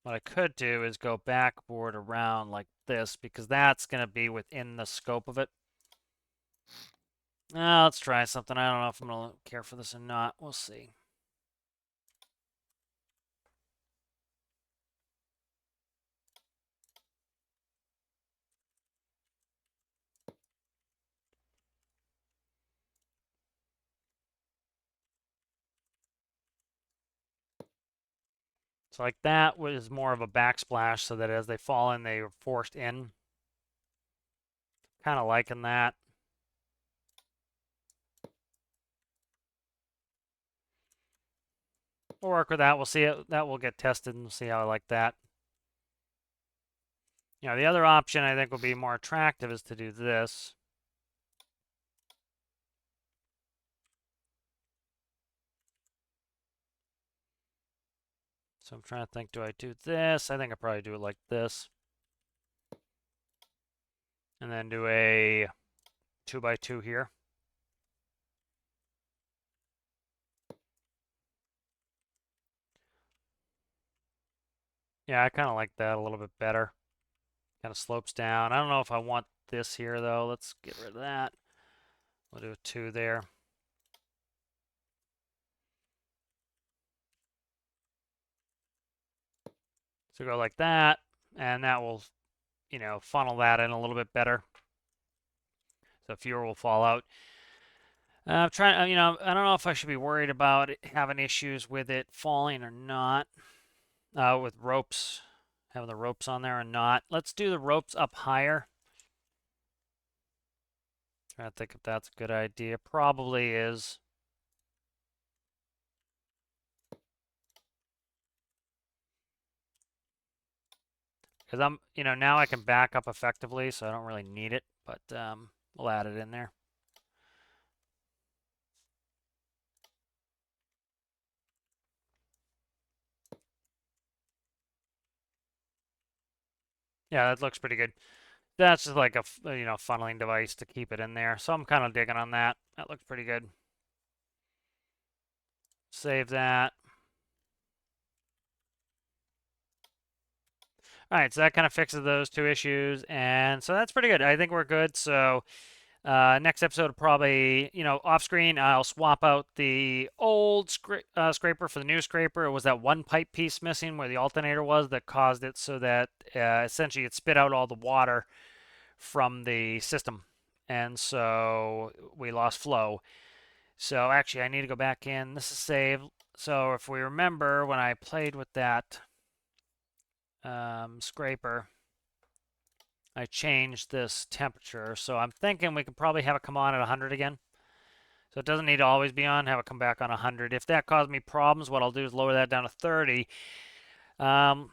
what I could do is go backboard around like this, because that's going to be within the scope of it. Let's try something. I don't know if I'm going to care for this or not. We'll see. So like that was more of a backsplash, so that as they fall in, they are forced in. Kind of liking that. We'll work with that. We'll see it. That will get tested and see how I like that. The other option I think will be more attractive is to do this. So I'm trying to think, do I do this? I think I probably do it like this. And then do a 2x2 here. Yeah, I kind of like that a little bit better. Kind of slopes down. I don't know if I want this here, though. Let's get rid of that. We'll do a 2 there. So go like that, and that will, funnel that in a little bit better. So fewer will fall out. I'm trying, I don't know if I should be worried about having issues with it falling or not. With ropes, having the ropes on there or not. Let's do the ropes up higher. Trying to think if that's a good idea. Probably is. Because now I can back up effectively, so I don't really need it, but we'll add it in there. Yeah, that looks pretty good. That's just like a funneling device to keep it in there. So I'm kind of digging on that. That looks pretty good. Save that. All right, so that kind of fixes those two issues, and so that's pretty good. I think we're good. So next episode, probably, off screen, I'll swap out the old scraper for the new scraper. It was that one pipe piece missing where the alternator was that caused it so that essentially it spit out all the water from the system. And so we lost flow. So actually, I need to go back in. This is save. So if we remember, when I played with that scraper, I changed this temperature. So I'm thinking we could probably have it come on at 100 again. So it doesn't need to always be on, have it come back on 100. If that caused me problems, what I'll do is lower that down to 30. And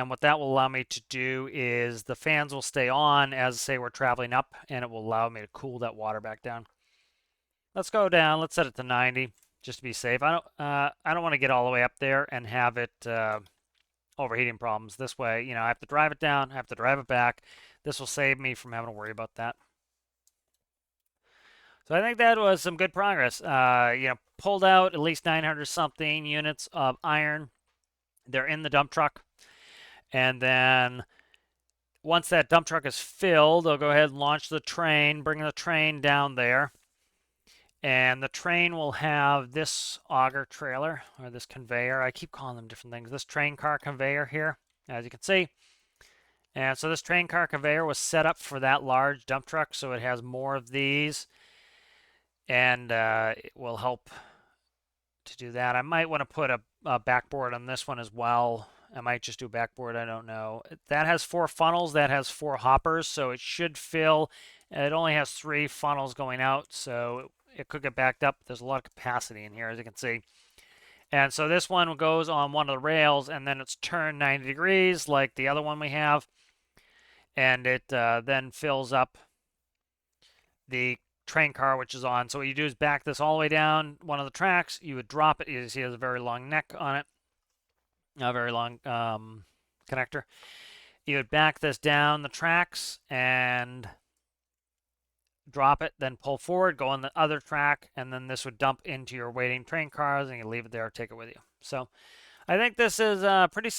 what that will allow me to do is the fans will stay on as, say, we're traveling up, and it will allow me to cool that water back down. Let's go down. Let's set it to 90 just to be safe. I don't want to get all the way up there and have it overheating problems. This way, I have to drive it down, I have to drive it back. This will save me from having to worry about that. So I think that was some good progress. Pulled out at least 900 something units of iron. They're in the dump truck. And then once that dump truck is filled, I'll go ahead and launch the train, bring the train down there. And the train will have this auger trailer, or this conveyor. I keep calling them different things. This train car conveyor here, as you can see. And so this train car conveyor was set up for that large dump truck, so it has more of these. And it will help to do that. I might want to put a backboard on this one as well. I might just do a backboard, I don't know. That has 4 funnels, that has 4 hoppers, so it should fill. It only has 3 funnels going out, so it could get backed up. There's a lot of capacity in here, as you can see. And so this one goes on one of the rails, and then it's turned 90 degrees like the other one we have. And it then fills up the train car, which is on. So what you do is back this all the way down one of the tracks. You would drop it. You see it has a very long neck on it, a very long connector. You would back this down the tracks and drop it, then pull forward, go on the other track, and then this would dump into your waiting train cars, and you leave it there, take it with you. So I think this is pretty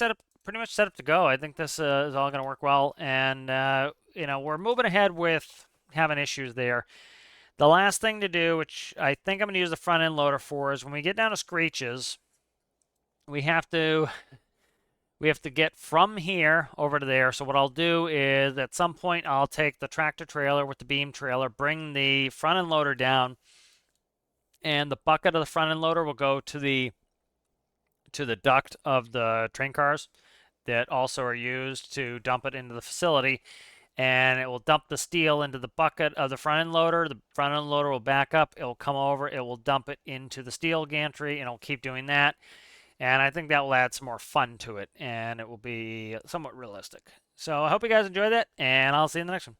pretty much set up to go. I think this is all going to work well, and we're moving ahead with having issues there. The last thing to do, which I think I'm going to use the front end loader for, is when we get down to screeches, we have to get from here over to there. So what I'll do is at some point I'll take the tractor trailer with the beam trailer, bring the front end loader down, and the bucket of the front end loader will go to the duct of the train cars that also are used to dump it into the facility, and it will dump the steel into the bucket of the front end loader. The front end loader will back up, it will come over, it will dump it into the steel gantry, and it'll keep doing that. And I think that will add some more fun to it, and it will be somewhat realistic. So I hope you guys enjoy that, and I'll see you in the next one.